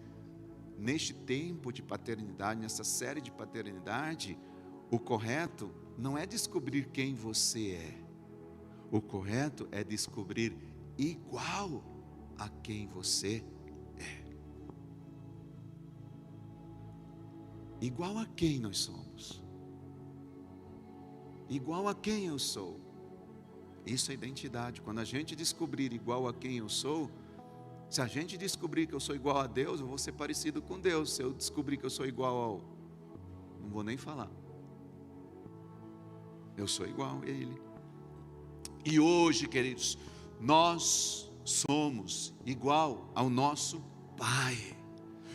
neste tempo de paternidade, nessa série de paternidade, o correto não é descobrir quem você é. O correto é descobrir igual a quem você é. Igual a quem nós somos. Igual a quem eu sou. Isso é identidade. Quando a gente descobrir igual a quem eu sou, se a gente descobrir que eu sou igual a Deus, eu vou ser parecido com Deus. Se eu descobrir que eu sou igual ao... não vou nem falar. Eu sou igual a Ele. E hoje, queridos, nós somos igual ao nosso Pai.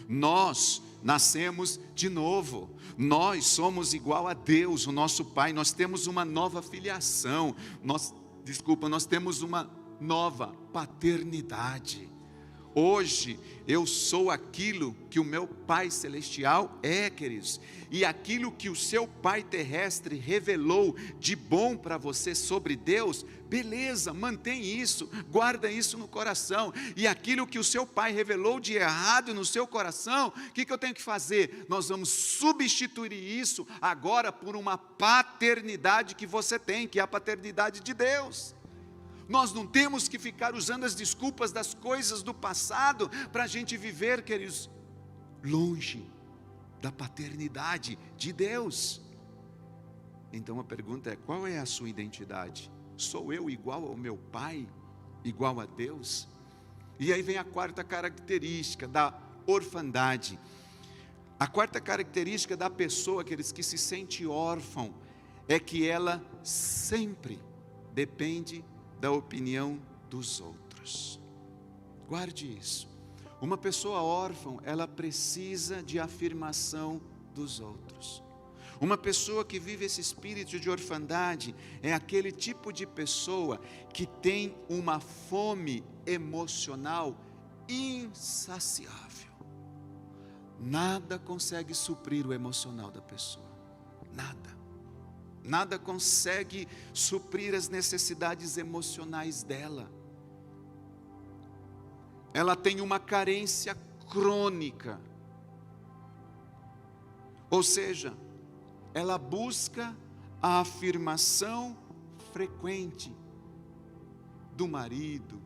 Nós nascemos de novo. Nós somos igual a Deus, o nosso Pai. Nós temos uma nova filiação. Nós temos uma nova paternidade. Hoje eu sou aquilo que o meu Pai Celestial é, queridos. E aquilo que o seu Pai Terrestre revelou de bom para você sobre Deus, beleza, mantém isso, guarda isso no coração. E aquilo que o seu Pai revelou de errado no seu coração, o que eu tenho que fazer? Nós vamos substituir isso agora por uma paternidade que você tem, que é a paternidade de Deus. Nós não temos que ficar usando as desculpas das coisas do passado para a gente viver, queridos, longe da paternidade de Deus. Então a pergunta é: qual é a sua identidade? Sou eu igual ao meu Pai? Igual a Deus? E aí vem a quarta característica da orfandade. A quarta característica da pessoa, aqueles que se sente órfão, é que ela sempre depende da opinião dos outros. Guarde isso. Uma pessoa órfã, ela precisa de afirmação dos outros. Uma pessoa que vive esse espírito de orfandade é aquele tipo de pessoa que tem uma fome emocional insaciável. Nada consegue suprir o emocional da pessoa. Nada. Nada consegue suprir as necessidades emocionais dela. Ela tem uma carência crônica. Ou seja, ela busca a afirmação frequente do marido,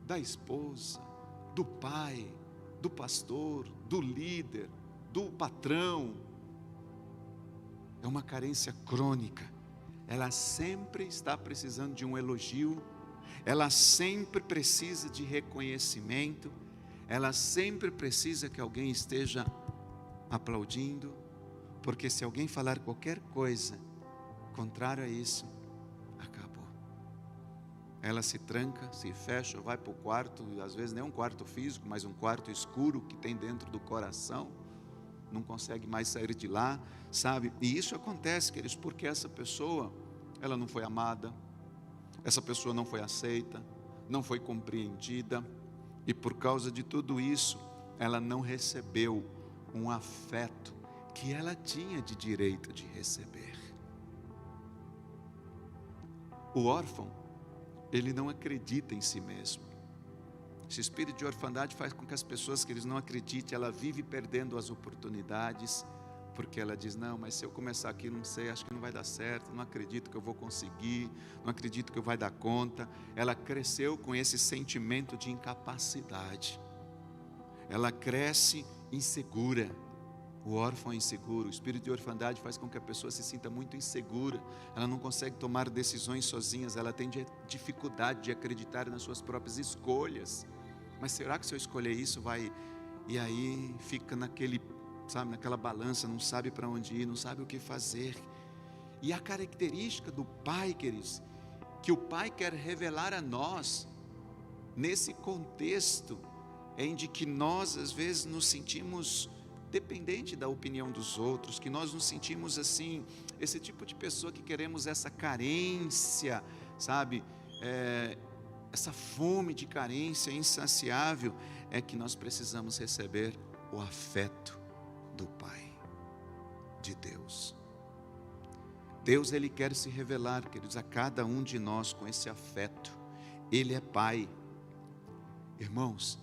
da esposa, do pai, do pastor, do líder, do patrão. É uma carência crônica. Ela sempre está precisando de um elogio, ela sempre precisa de reconhecimento, ela sempre precisa que alguém esteja aplaudindo, porque se alguém falar qualquer coisa contrário a isso, acabou. Ela se tranca, se fecha, vai para o quarto, às vezes nem um quarto físico, mas um quarto escuro que tem dentro do coração, não consegue mais sair de lá, sabe? E isso acontece, queridos, porque essa pessoa, ela não foi amada, essa pessoa não foi aceita, não foi compreendida, e por causa de tudo isso, ela não recebeu um afeto que ela tinha de direito de receber. O órfão, ele não acredita em si mesmo. Esse espírito de orfandade faz com que as pessoas que eles não acreditem, ela vive perdendo as oportunidades, porque ela diz: não, mas se eu começar aqui, não sei, acho que não vai dar certo, não acredito que eu vou conseguir, não acredito que eu vai dar conta. Ela cresceu com esse sentimento de incapacidade. Ela cresce insegura. O órfão é inseguro, o espírito de orfandade faz com que a pessoa se sinta muito insegura. Ela não consegue tomar decisões sozinhas, ela tem dificuldade de acreditar nas suas próprias escolhas. Mas será que se eu escolher isso vai... E aí fica naquela balança, não sabe para onde ir, não sabe o que fazer. E a característica do pai, queridos, que o pai quer revelar a nós, nesse contexto, é em que nós às vezes nos sentimos dependente da opinião dos outros, que nós nos sentimos assim, esse tipo de pessoa que queremos essa carência, sabe, essa fome de carência insaciável, é que nós precisamos receber o afeto do Pai, de Deus. Deus, Ele quer se revelar, queridos, a cada um de nós com esse afeto. Ele é Pai. Irmãos,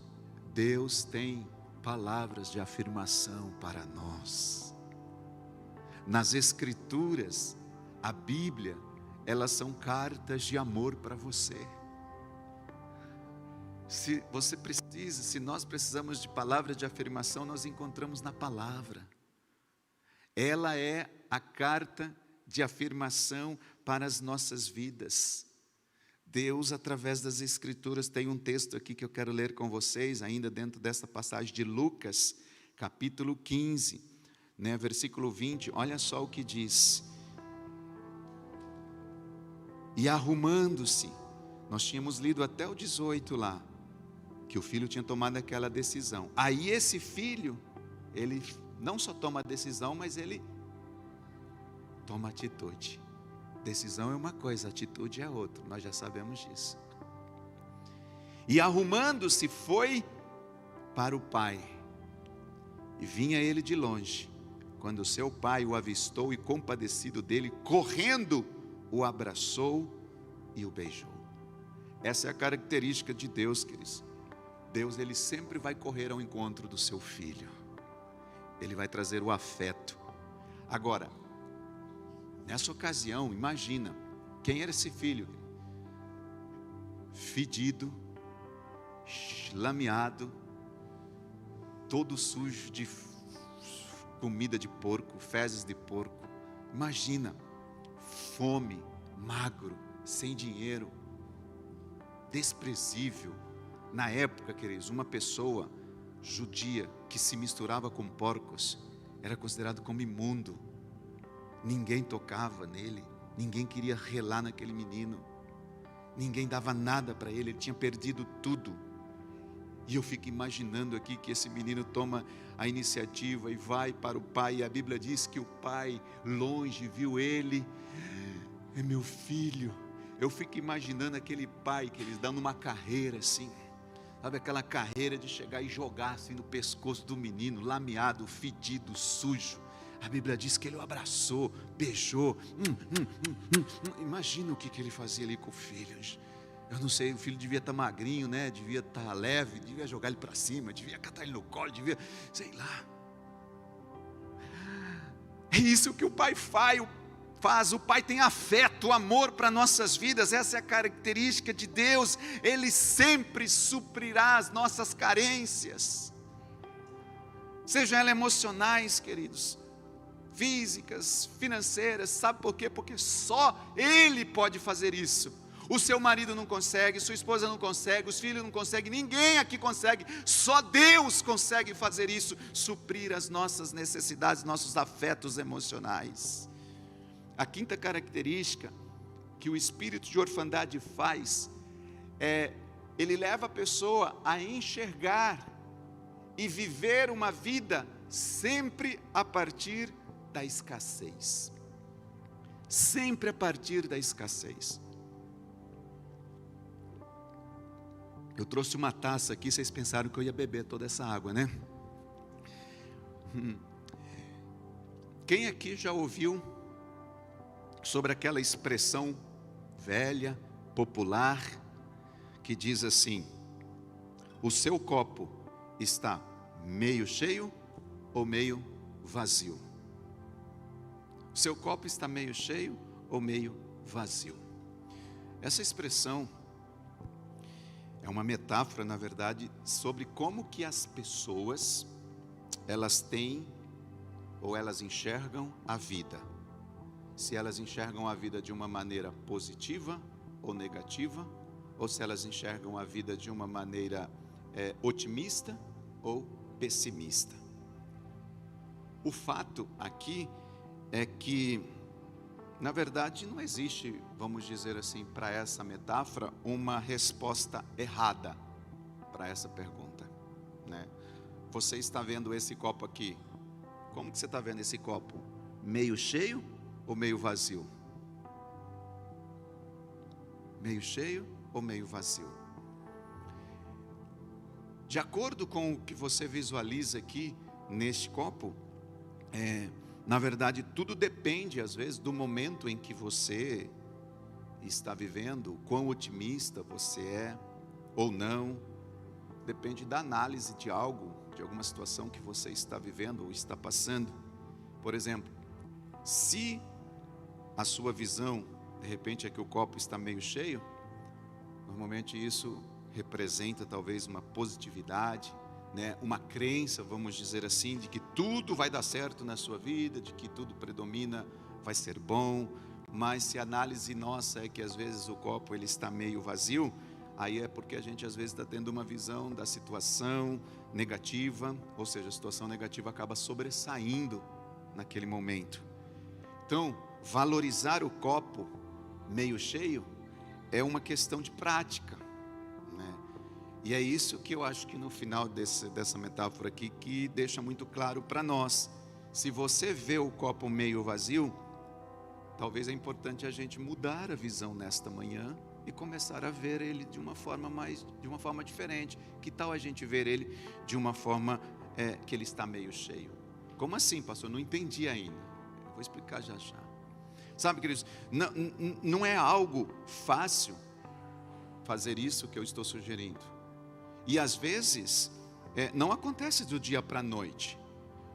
Deus tem palavras de afirmação para nós. Nas Escrituras, a Bíblia, elas são cartas de amor para você. Se nós precisamos de palavras de afirmação, nós encontramos na palavra. Ela é a carta de afirmação para as nossas vidas. Deus, através das Escrituras, tem um texto aqui que eu quero ler com vocês, ainda dentro dessa passagem de Lucas, capítulo 15, versículo 20, olha só o que diz. E arrumando-se, nós tínhamos lido até o 18 lá, que o filho tinha tomado aquela decisão. Aí esse filho, ele não só toma a decisão, mas ele toma atitude. Decisão é uma coisa, atitude é outra, nós já sabemos disso. E arrumando-se foi para o pai, e vinha ele de longe, quando seu pai o avistou e compadecido dele, correndo, o abraçou e o beijou. Essa é a característica de Deus, queridos. Deus, Ele sempre vai correr ao encontro do seu filho. Ele vai trazer o afeto. Agora, nessa ocasião, imagina, quem era esse filho? Fedido, lameado, todo sujo de comida de porco, fezes de porco. Imagina, fome, magro, sem dinheiro, desprezível. Na época, queridos, uma pessoa judia que se misturava com porcos era considerado como imundo. Ninguém tocava nele, ninguém queria relar naquele menino, ninguém dava nada para ele, ele tinha perdido tudo. E eu fico imaginando aqui que esse menino toma a iniciativa e vai para o pai, e a Bíblia diz que o pai longe viu ele, é meu filho. Eu fico imaginando aquele pai que eles dão numa carreira assim, sabe, aquela carreira de chegar e jogar assim no pescoço do menino, lameado, fedido, sujo. A Bíblia diz que ele o abraçou, beijou. Imagina o que ele fazia ali com o filho. Eu não sei, o filho devia estar magrinho, né? Devia estar leve, devia jogar ele para cima, devia catar ele no colo, devia, sei lá. É isso que o pai faz. O pai tem afeto, amor para nossas vidas. Essa é a característica de Deus. Ele sempre suprirá as nossas carências, sejam elas emocionais, queridos, físicas, financeiras. Sabe por quê? Porque só Ele pode fazer isso. O seu marido não consegue, sua esposa não consegue, os filhos não conseguem, ninguém aqui consegue. Só Deus consegue fazer isso, suprir as nossas necessidades, nossos afetos emocionais. A quinta característica que o espírito de orfandade faz ele leva a pessoa a enxergar e viver uma vida sempre a partir da escassez. Sempre a partir da escassez. Eu trouxe uma taça aqui, vocês pensaram que eu ia beber toda essa água, né? Quem aqui já ouviu sobre aquela expressão velha, popular, que diz assim: o seu copo está meio cheio ou meio vazio? seu copo está meio cheio ou meio vazio? Essa expressão é uma metáfora, na verdade, sobre como que as pessoas, elas têm ou elas enxergam a vida. Se elas enxergam a vida de uma maneira positiva ou negativa, ou se elas enxergam a vida de uma maneira otimista ou pessimista. O fato aqui é que, na verdade, não existe, vamos dizer assim, para essa metáfora, uma resposta errada para essa pergunta, né? Você está vendo esse copo aqui? Como que você está vendo esse copo? Meio cheio ou meio vazio? Meio cheio ou meio vazio? De acordo com o que você visualiza aqui neste copo, na verdade, tudo depende, às vezes, do momento em que você está vivendo, quão otimista você é ou não. Depende da análise de algo, de alguma situação que você está vivendo ou está passando. Por exemplo, se a sua visão, de repente, é que o copo está meio cheio, normalmente isso representa talvez uma positividade, né, uma crença, vamos dizer assim, de que tudo vai dar certo na sua vida, de que tudo predomina, vai ser bom. Mas se a análise nossa é que às vezes o copo ele está meio vazio, aí é porque a gente às vezes está tendo uma visão da situação negativa, ou seja, a situação negativa acaba sobressaindo naquele momento. Então, valorizar o copo meio cheio é uma questão de prática. E é isso que eu acho que no final dessa metáfora aqui, que deixa muito claro para nós. Se você vê o copo meio vazio, talvez é importante a gente mudar a visão nesta manhã e começar a ver ele de uma forma diferente. Que tal a gente ver ele de uma forma que ele está meio cheio? Como assim, pastor? Não entendi ainda. Eu vou explicar já já. Sabe, queridos, não é algo fácil fazer isso que eu estou sugerindo. E às vezes, não acontece do dia para a noite.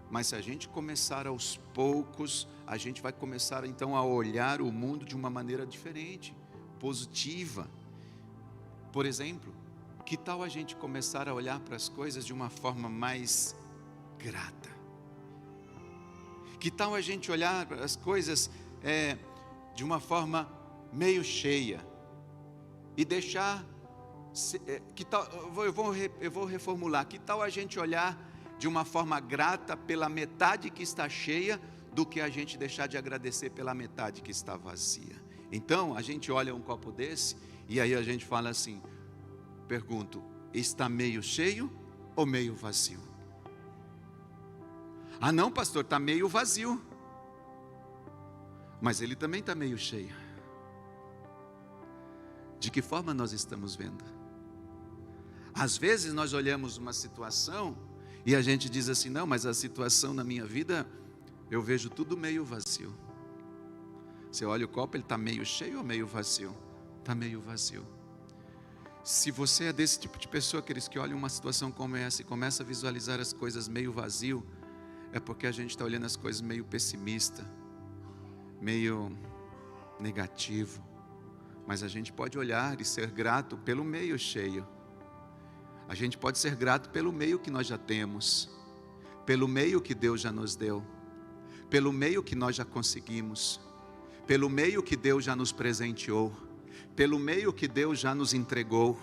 Mas se a gente começar aos poucos, a gente vai começar então a olhar o mundo de uma maneira diferente, positiva. Por exemplo, que tal a gente começar a olhar para as coisas de uma forma mais grata? Que tal a gente olhar para as coisas de uma forma meio cheia e deixar... que tal, eu vou reformular, que tal a gente olhar de uma forma grata pela metade que está cheia, do que a gente deixar de agradecer pela metade que está vazia? Então, a gente olha um copo desse, e aí a gente fala assim, pergunto, está meio cheio ou meio vazio? Ah não, pastor, está meio vazio, mas ele também está meio cheio. De que forma nós estamos vendo? Às vezes nós olhamos uma situação e a gente diz assim, não, mas a situação na minha vida, eu vejo tudo meio vazio. Você olha o copo, ele está meio cheio ou meio vazio? Está meio vazio. Se você é desse tipo de pessoa, aqueles que olham uma situação como essa e começa a visualizar as coisas meio vazio, é porque a gente está olhando as coisas meio pessimista, meio negativo. Mas a gente pode olhar e ser grato pelo meio cheio. A gente pode ser grato pelo meio que nós já temos, pelo meio que Deus já nos deu, pelo meio que nós já conseguimos, pelo meio que Deus já nos presenteou, pelo meio que Deus já nos entregou,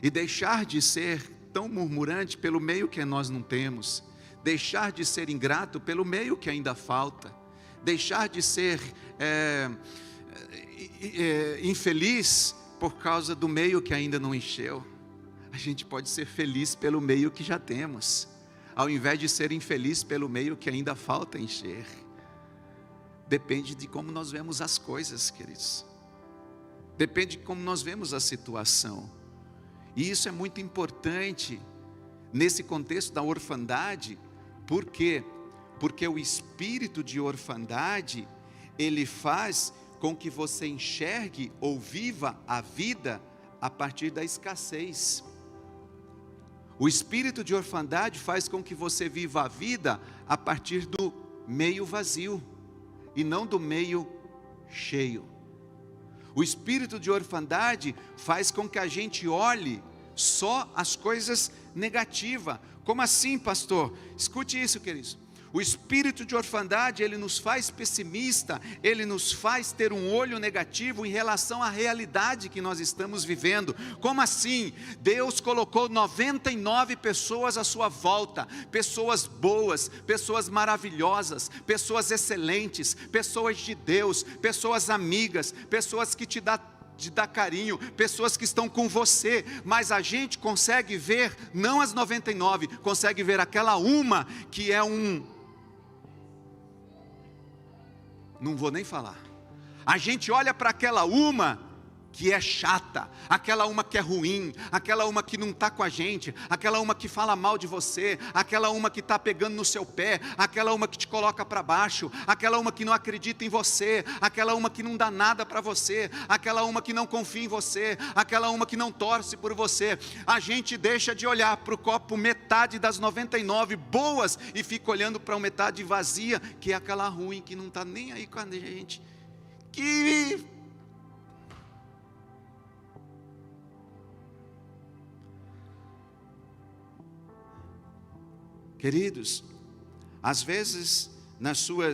e deixar de ser tão murmurante pelo meio que nós não temos, deixar de ser ingrato pelo meio que ainda falta, deixar de ser infeliz por causa do meio que ainda não encheu. A gente pode ser feliz pelo meio que já temos, ao invés de ser infeliz pelo meio que ainda falta encher. Depende de como nós vemos as coisas, queridos. Depende de como nós vemos a situação. E isso é muito importante nesse contexto da orfandade. Por quê? Porque o espírito de orfandade, ele faz com que você enxergue ou viva a vida a partir da escassez. O espírito de orfandade faz com que você viva a vida a partir do meio vazio. e não do meio cheio. O espírito de orfandade faz com que a gente olhe só as coisas negativas. Como assim, pastor? Escute isso, queridos. O espírito de orfandade, ele nos faz pessimista, ele nos faz ter um olho negativo em relação à realidade que nós estamos vivendo. Como assim? Deus colocou 99 pessoas à sua volta, pessoas boas, pessoas maravilhosas, pessoas excelentes, pessoas de Deus, pessoas amigas, pessoas que te dá carinho, pessoas que estão com você, mas a gente consegue ver, não as 99, consegue ver aquela uma que é não vou nem falar. A gente olha para aquela uma que é chata, aquela uma que é ruim, aquela uma que não está com a gente, aquela uma que fala mal de você, aquela uma que está pegando no seu pé, aquela uma que te coloca para baixo, aquela uma que não acredita em você, aquela uma que não dá nada para você, aquela uma que não confia em você, aquela uma que não torce por você. A gente deixa de olhar para o copo metade das 99 boas e fica olhando para a metade vazia, que é aquela ruim, que não está nem aí com a gente, Queridos, às vezes na sua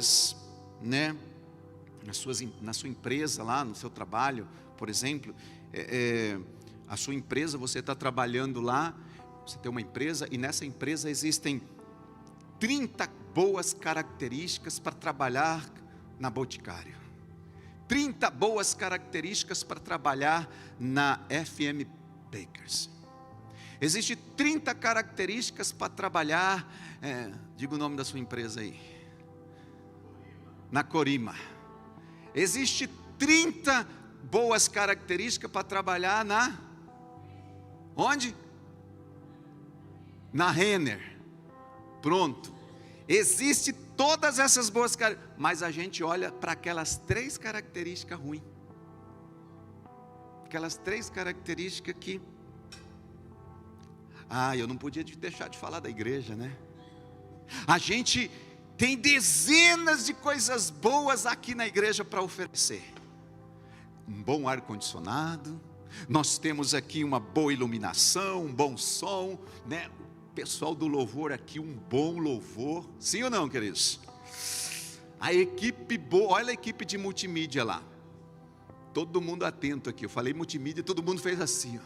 empresa lá, no seu trabalho, por exemplo, a sua empresa, você está trabalhando lá, você tem uma empresa e nessa empresa existem 30 boas características para trabalhar na Boticário, 30 boas características para trabalhar na FM Bakers. Existem 30 características para trabalhar, diga o nome da sua empresa aí, na Corima. Existem 30 boas características para trabalhar onde? Na Renner. Pronto. Existem todas essas boas características, mas a gente olha para aquelas 3 características ruins. Aquelas 3 características que... eu não podia deixar de falar da igreja, né? A gente tem dezenas de coisas boas aqui na igreja para oferecer. Um bom ar-condicionado, nós temos aqui uma boa iluminação, um bom som, né? O pessoal do louvor aqui, um bom louvor, sim ou não, queridos? A equipe boa, olha a equipe de multimídia lá, todo mundo atento aqui, eu falei multimídia, todo mundo fez assim,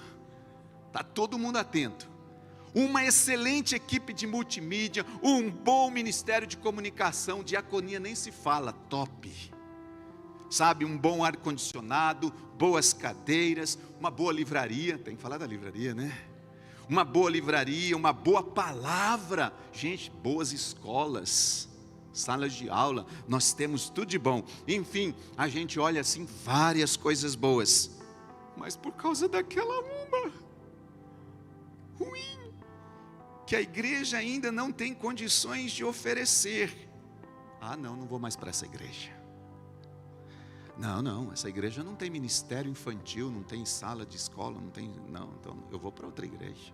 está todo mundo atento. Uma excelente equipe de multimídia, um bom ministério de comunicação, diaconia nem se fala, top. Sabe, um bom ar-condicionado, boas cadeiras, uma boa livraria, tem que falar da livraria, né? Uma boa livraria, uma boa palavra, gente, boas escolas, salas de aula, nós temos tudo de bom. Enfim, a gente olha assim, várias coisas boas, mas por causa daquela uma ruim, que a igreja ainda não tem condições de oferecer. Não vou mais para essa igreja. Não, essa igreja não tem ministério infantil, não tem sala de escola, então eu vou para outra igreja.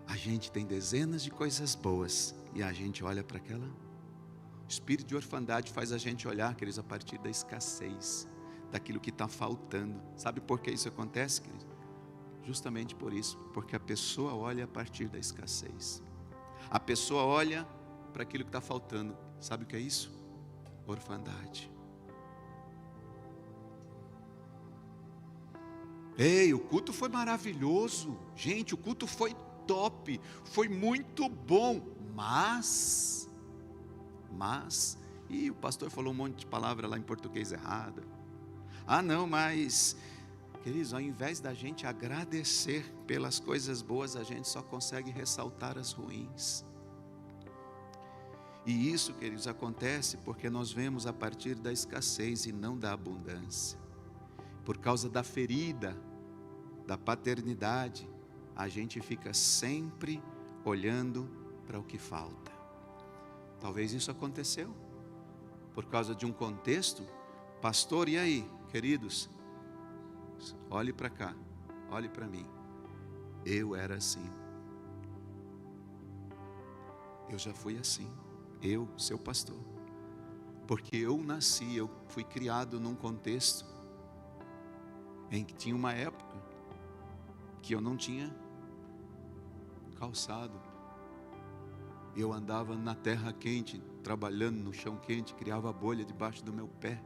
A gente tem dezenas de coisas boas e a gente olha para aquela. O espírito de orfandade faz a gente olhar, queridos, a partir da escassez, daquilo que está faltando. Sabe por que isso acontece, queridos? Justamente por isso, porque a pessoa olha a partir da escassez. A pessoa olha para aquilo que está faltando. Sabe o que é isso? Orfandade. Ei, o culto foi maravilhoso. Gente, o culto foi top. Foi muito bom. Mas, e o pastor falou um monte de palavra lá em português errada. Mas... Queridos, ao invés da gente agradecer pelas coisas boas, a gente só consegue ressaltar as ruins. E isso, queridos, acontece porque nós vemos a partir da escassez e não da abundância. Por causa da ferida, da paternidade, a gente fica sempre olhando para o que falta. Talvez isso aconteceu por causa de um contexto. Pastor, e aí, queridos? Olhe para cá, olhe para mim. Eu era assim. Eu já fui assim. Eu, seu pastor. Porque eu nasci, eu fui criado num contexto em que tinha uma época que eu não tinha calçado. Eu andava na terra quente, trabalhando no chão quente, criava bolha debaixo do meu pé.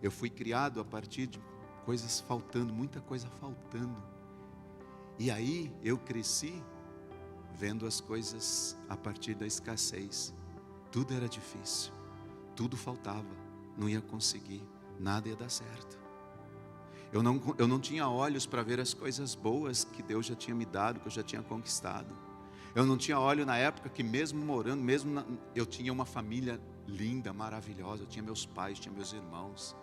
Eu fui criado a partir de coisas faltando, muita coisa faltando. E aí eu cresci vendo as coisas a partir da escassez. Tudo era difícil, tudo faltava, não ia conseguir, nada ia dar certo. Eu não tinha olhos para ver as coisas boas que Deus já tinha me dado, que eu já tinha conquistado. Eu não tinha olho na época que mesmo morando, eu tinha uma família linda, maravilhosa. Eu tinha meus pais, tinha meus irmãos.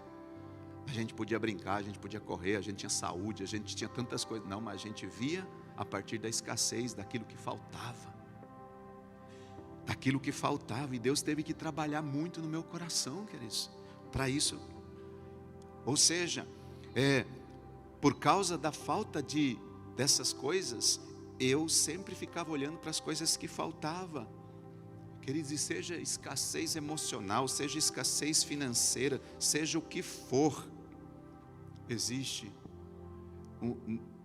A gente podia brincar, a gente podia correr, a gente tinha saúde, a gente tinha tantas coisas. Não, mas a gente via a partir da escassez, daquilo que faltava. Daquilo que faltava. E Deus teve que trabalhar muito no meu coração, queridos, para isso. Ou seja, por causa da falta dessas coisas, eu sempre ficava olhando para as coisas que faltavam. Queridos, e seja escassez emocional, seja escassez financeira, seja o que for, existe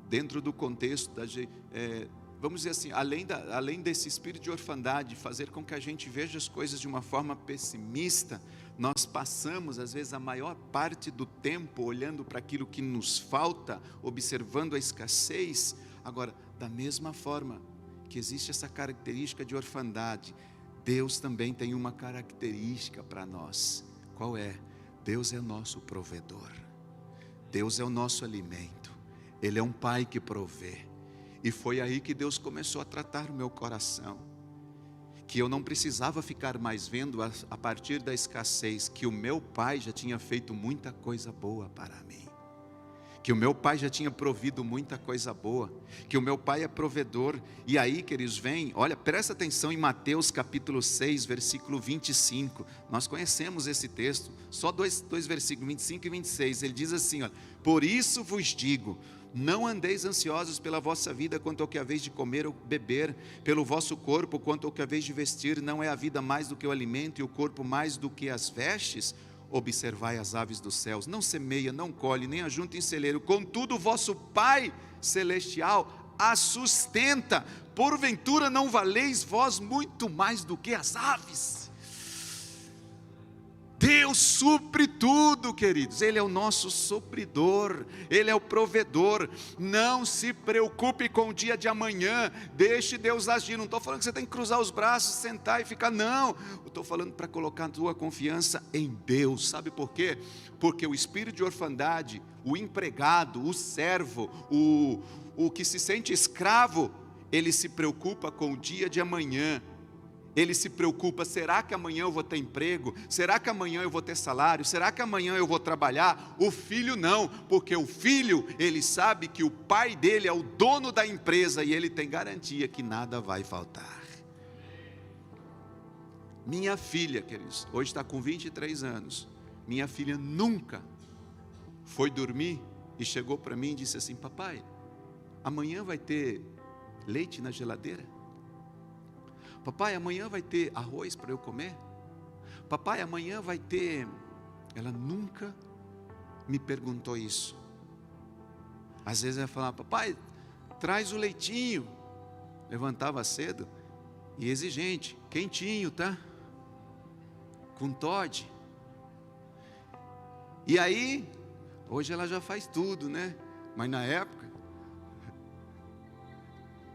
dentro do contexto vamos dizer assim, além desse espírito de orfandade fazer com que a gente veja as coisas de uma forma pessimista, nós passamos às vezes a maior parte do tempo olhando para aquilo que nos falta, observando a escassez. Agora, da mesma forma que existe essa característica de orfandade, Deus também tem uma característica para nós. Qual é? Deus é o nosso provedor. Deus é o nosso alimento. Ele é um pai que provê. E foi aí que Deus começou a tratar o meu coração. Que eu não precisava ficar mais vendo a partir da escassez, que o meu pai já tinha feito muita coisa boa para mim. Que o meu pai já tinha provido muita coisa boa, que o meu pai é provedor. E aí, queridos, olha, presta atenção em Mateus capítulo 6, versículo 25, nós conhecemos esse texto, só dois versículos, 25 e 26, ele diz assim, olha: por isso vos digo, não andeis ansiosos pela vossa vida quanto ao que haveis de comer ou beber, pelo vosso corpo quanto ao que haveis de vestir. Não é a vida mais do que o alimento e o corpo mais do que as vestes? Observai as aves dos céus, não semeia, não colhe, nem ajunta em celeiro, contudo o vosso Pai Celestial a sustenta. Porventura não valeis vós muito mais do que as aves? Deus supre tudo, queridos. Ele é o nosso supridor, Ele é o provedor. Não se preocupe com o dia de amanhã, deixe Deus agir. Não estou falando que você tem que cruzar os braços, sentar e ficar, não. Eu estou falando para colocar a tua confiança em Deus. Sabe por quê? Porque o espírito de orfandade, o empregado, o servo, o que se sente escravo, ele se preocupa com o dia de amanhã. Ele se preocupa, será que amanhã eu vou ter emprego? Será que amanhã eu vou ter salário? Será que amanhã eu vou trabalhar? O filho não, porque o filho, ele sabe que o pai dele é o dono da empresa e ele tem garantia que nada vai faltar. Minha filha, queridos, hoje está com 23 anos, minha filha nunca foi dormir e chegou para mim e disse assim: papai, amanhã vai ter leite na geladeira? Papai, amanhã vai ter arroz para eu comer? Papai, amanhã vai ter... Ela nunca me perguntou isso. Às vezes ela falava: papai, traz o leitinho. Levantava cedo e exigente, quentinho, tá? Com Toddy. E aí, hoje ela já faz tudo, né? Mas na época,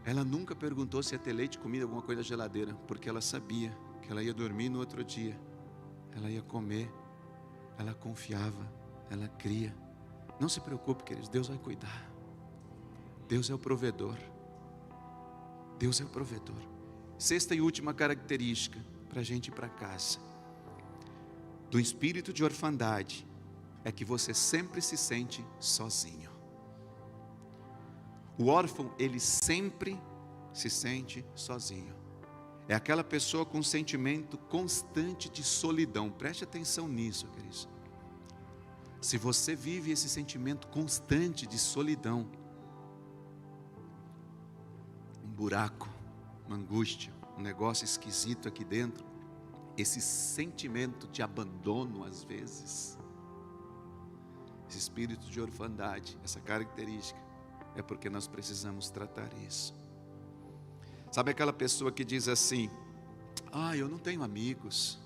ela nunca perguntou se ia ter leite, comida, alguma coisa da geladeira, porque ela sabia que ela ia dormir no outro dia, ela ia comer, ela confiava, ela cria. Não se preocupe, queridos, Deus vai cuidar. Deus é o provedor. Deus é o provedor. Sexta e última característica para a gente ir para casa do espírito de orfandade é que você sempre se sente sozinho. O órfão, ele sempre se sente sozinho. É aquela pessoa com um sentimento constante de solidão. Preste atenção nisso, queridos. Se você vive esse sentimento constante de solidão, um buraco, uma angústia, um negócio esquisito aqui dentro, esse sentimento de abandono às vezes, esse espírito de orfandade, essa característica, é porque nós precisamos tratar isso. Sabe aquela pessoa que diz assim: eu não tenho amigos,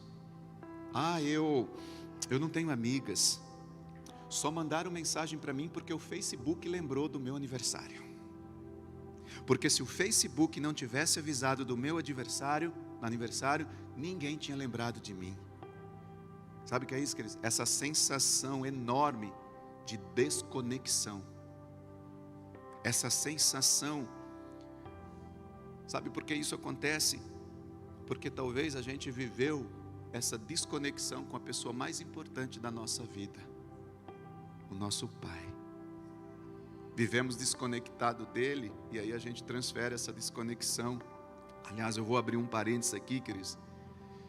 eu não tenho amigas, só mandaram mensagem para mim porque o Facebook lembrou do meu aniversário. Porque se o Facebook não tivesse avisado do meu aniversário, ninguém tinha lembrado de mim. Sabe o que é isso, queridos? Essa sensação enorme de desconexão. Essa sensação, sabe por que isso acontece? Porque talvez a gente viveu essa desconexão com a pessoa mais importante da nossa vida, o nosso pai. Vivemos desconectado dele, e aí a gente transfere essa desconexão. Aliás, eu vou abrir um parênteses aqui, queridos.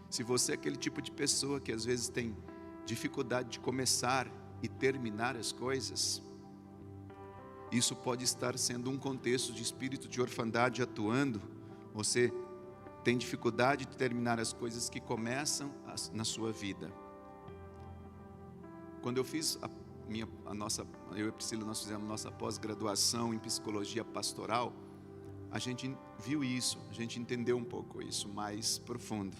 Se você é aquele tipo de pessoa que às vezes tem dificuldade de começar e terminar as coisas, isso pode estar sendo um contexto de espírito de orfandade atuando. Você tem dificuldade de terminar as coisas que começam na sua vida. Quando eu fiz eu e a Priscila, nós fizemos nossa pós-graduação em psicologia pastoral, a gente viu isso, a gente entendeu um pouco isso mais profundo.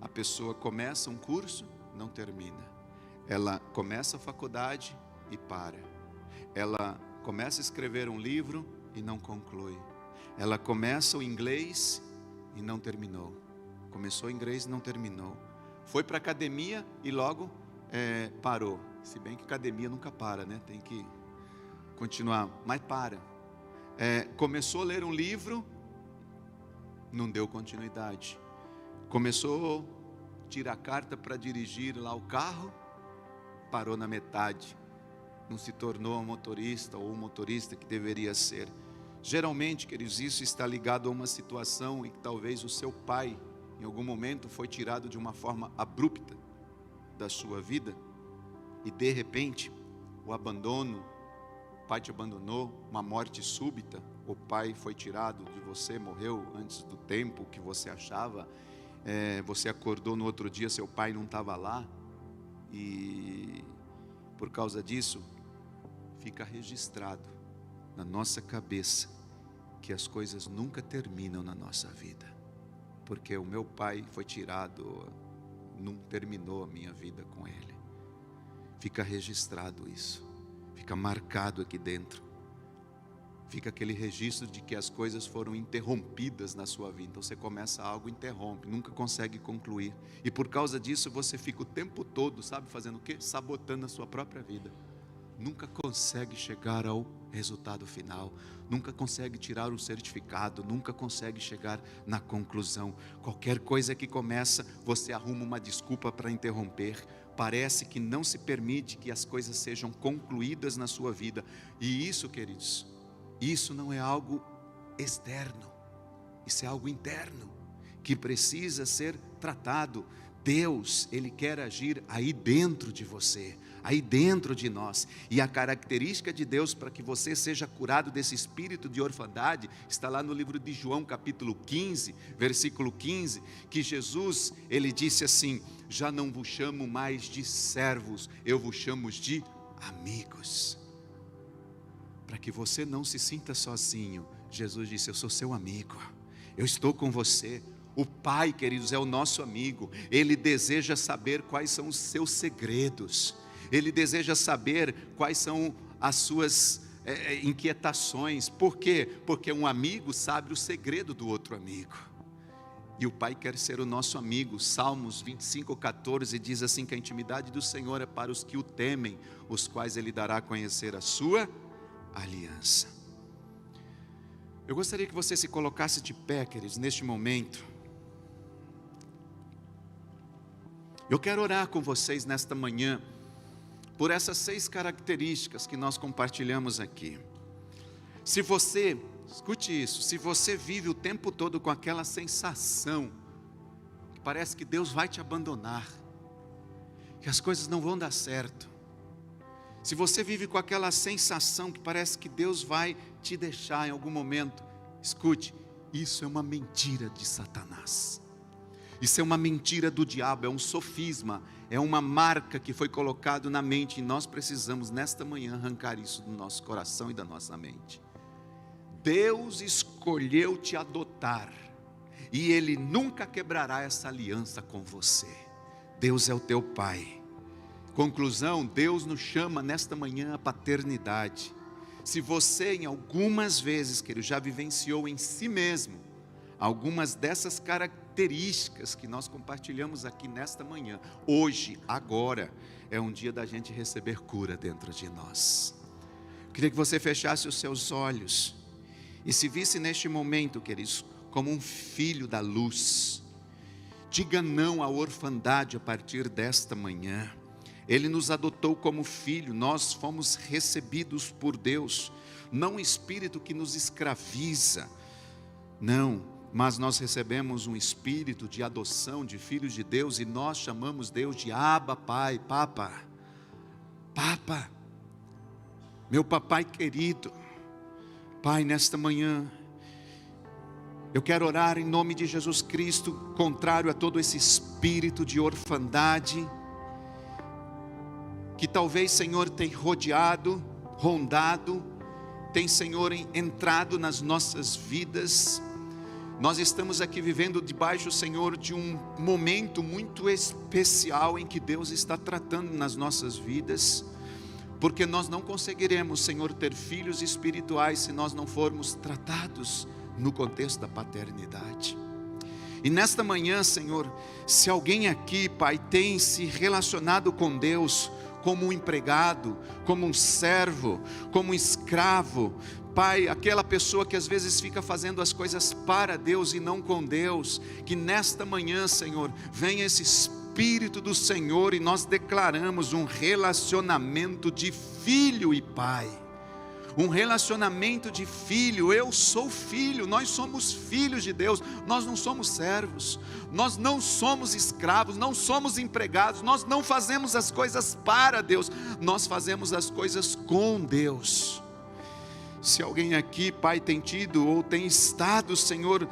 A pessoa começa um curso, não termina. Ela começa a faculdade e para. Ela começa a escrever um livro e não conclui. Ela começa o inglês e não terminou. Começou o inglês e não terminou. Foi para a academia e logo parou. Se bem que academia nunca para, né? Tem que continuar, mas para. Começou a ler um livro, não deu continuidade. Começou a tirar carta para dirigir lá o carro, parou na metade. Não se tornou um motorista ou um motorista que deveria ser. Geralmente, queridos, isso está ligado a uma situação em que talvez o seu pai, em algum momento, foi tirado de uma forma abrupta da sua vida. E de repente, o abandono, o pai te abandonou, uma morte súbita, o pai foi tirado de você, morreu antes do tempo que você achava, você acordou no outro dia, seu pai não estava lá, e por causa disso, fica registrado na nossa cabeça que as coisas nunca terminam na nossa vida, porque o meu pai foi tirado, não terminou a minha vida com ele. Fica registrado isso, fica marcado aqui dentro, fica aquele registro de que as coisas foram interrompidas na sua vida. Então você começa algo, interrompe, nunca consegue concluir, e por causa disso você fica o tempo todo, sabe, fazendo o quê? Sabotando a sua própria vida. Nunca consegue chegar ao resultado final, nunca consegue tirar o certificado, nunca consegue chegar na conclusão. Qualquer coisa que começa, você arruma uma desculpa para interromper. Parece que não se permite que as coisas sejam concluídas na sua vida. E isso, queridos, isso não é algo externo, isso é algo interno, que precisa ser tratado. Deus, Ele quer agir aí dentro de você, aí dentro de nós. E a característica de Deus para que você seja curado desse espírito de orfandade, está lá no livro de João capítulo 15, versículo 15, que Jesus, Ele disse assim: já não vos chamo mais de servos, eu vos chamo de amigos. Para que você não se sinta sozinho, Jesus disse: eu sou seu amigo, eu estou com você. O Pai, queridos, é o nosso amigo. Ele deseja saber quais são os seus segredos. Ele deseja saber quais são as suas inquietações. Por quê? Porque um amigo sabe o segredo do outro amigo. E o Pai quer ser o nosso amigo. Salmos 25:14 diz assim, que a intimidade do Senhor é para os que o temem, os quais Ele dará a conhecer a sua aliança. Eu gostaria que você se colocasse de pé, queridos, neste momento. Eu quero orar com vocês nesta manhã, por essas 6 características que nós compartilhamos aqui. Se você, escute isso, se você vive o tempo todo com aquela sensação, que parece que Deus vai te abandonar, que as coisas não vão dar certo, se você vive com aquela sensação que parece que Deus vai te deixar em algum momento, escute, isso é uma mentira de Satanás. Isso é uma mentira do diabo, é um sofisma, é uma marca que foi colocado na mente, e nós precisamos nesta manhã arrancar isso do nosso coração e da nossa mente. Deus escolheu te adotar, e Ele nunca quebrará essa aliança com você. Deus é o teu Pai. Conclusão, Deus nos chama nesta manhã à paternidade. Se você em algumas vezes, querido, já vivenciou em si mesmo algumas dessas características que nós compartilhamos aqui nesta manhã, hoje, agora, é um dia da gente receber cura dentro de nós. Eu queria que você fechasse os seus olhos e se visse neste momento, queridos, como um filho da luz. Diga não à orfandade a partir desta manhã. Ele nos adotou como filho, nós fomos recebidos por Deus, não um espírito que nos escraviza, não, mas nós recebemos um espírito de adoção de filhos de Deus, e nós chamamos Deus de Abba, Pai, Papa, Papa, meu papai querido. Pai, nesta manhã, eu quero orar em nome de Jesus Cristo, contrário a todo esse espírito de orfandade, que talvez, Senhor, tem rodeado, rondado, tem, Senhor, entrado nas nossas vidas. Nós estamos aqui vivendo debaixo, Senhor, de um momento muito especial em que Deus está tratando nas nossas vidas, porque nós não conseguiremos, Senhor, ter filhos espirituais se nós não formos tratados no contexto da paternidade. E nesta manhã, Senhor, se alguém aqui, Pai, tem se relacionado com Deus como um empregado, como um servo, como um escravo, Pai, aquela pessoa que às vezes fica fazendo as coisas para Deus e não com Deus, que nesta manhã, Senhor, venha esse Espírito do Senhor e nós declaramos um relacionamento de filho e pai. Um relacionamento de filho. Eu sou filho, nós somos filhos de Deus, nós não somos servos, nós não somos escravos, não somos empregados, nós não fazemos as coisas para Deus, nós fazemos as coisas com Deus. Se alguém aqui, Pai, tem tido ou tem estado, Senhor,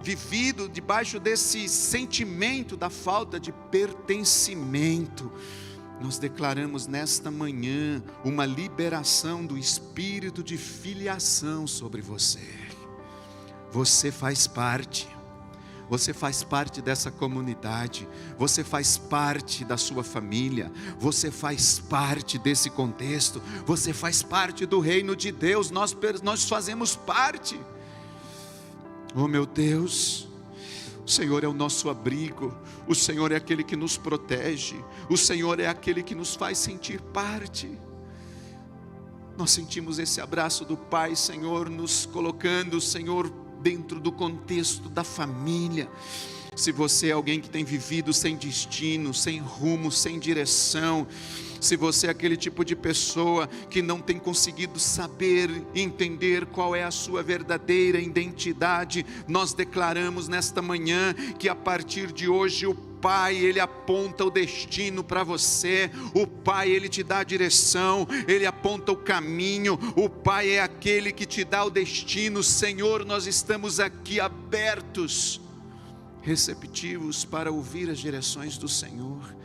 vivido debaixo desse sentimento da falta de pertencimento, nós declaramos nesta manhã uma liberação do espírito de filiação sobre você. Você faz parte dessa comunidade, você faz parte da sua família, você faz parte desse contexto, você faz parte do reino de Deus, nós fazemos parte. Oh meu Deus, o Senhor é o nosso abrigo, o Senhor é aquele que nos protege, o Senhor é aquele que nos faz sentir parte. Nós sentimos esse abraço do Pai, Senhor, nos colocando, Senhor, dentro do contexto da família. Se você é alguém que tem vivido sem destino, sem rumo, sem direção, se você é aquele tipo de pessoa que não tem conseguido saber, entender qual é a sua verdadeira identidade, nós declaramos nesta manhã que a partir de hoje o Pai, Ele aponta o destino para você, o Pai, Ele te dá a direção, Ele aponta o caminho, o Pai é aquele que te dá o destino. Senhor, nós estamos aqui abertos, receptivos para ouvir as direções do Senhor.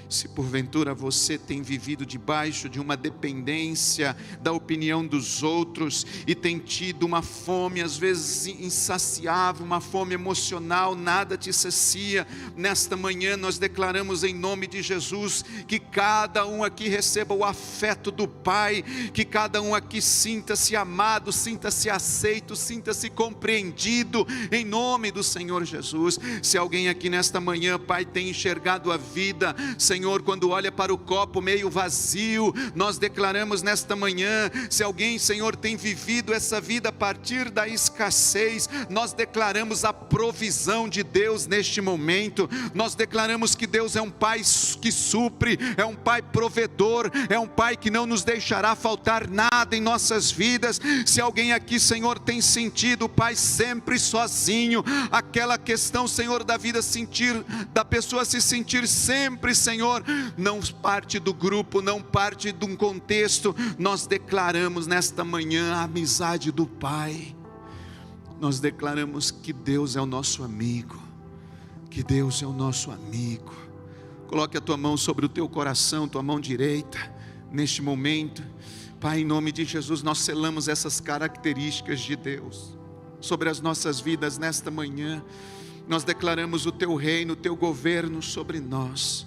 Se porventura você tem vivido debaixo de uma dependência da opinião dos outros e tem tido uma fome às vezes insaciável, uma fome emocional, nada te sacia, nesta manhã nós declaramos em nome de Jesus que cada um aqui receba o afeto do Pai, que cada um aqui sinta-se amado, sinta-se aceito, sinta-se compreendido em nome do Senhor Jesus. Se alguém aqui nesta manhã, Pai, tem enxergado a vida, Senhor, quando olha para o copo meio vazio, nós declaramos nesta manhã, se alguém, Senhor, tem vivido essa vida a partir da escassez, nós declaramos a provisão de Deus neste momento, nós declaramos que Deus é um Pai que supre, é um Pai provedor, é um Pai que não nos deixará faltar nada em nossas vidas. Se alguém aqui, Senhor, tem sentido, Pai, sempre sozinho, aquela questão, Senhor, da vida da pessoa se sentir sempre, Senhor, não parte do grupo, não parte de um contexto, nós declaramos nesta manhã a amizade do Pai, nós declaramos que Deus é o nosso amigo, que Deus é o nosso amigo. Coloque a tua mão sobre o teu coração, tua mão direita, neste momento. Pai, em nome de Jesus, nós selamos essas características de Deus sobre as nossas vidas nesta manhã. Nós declaramos o teu reino, o teu governo sobre nós.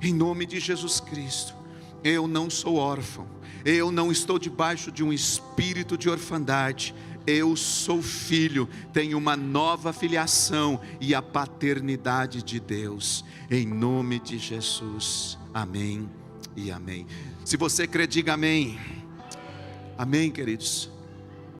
Em nome de Jesus Cristo, eu não sou órfão, eu não estou debaixo de um espírito de orfandade. Eu sou filho, tenho uma nova filiação e a paternidade de Deus, em nome de Jesus, amém e amém. Se você crê, diga amém. Amém, queridos.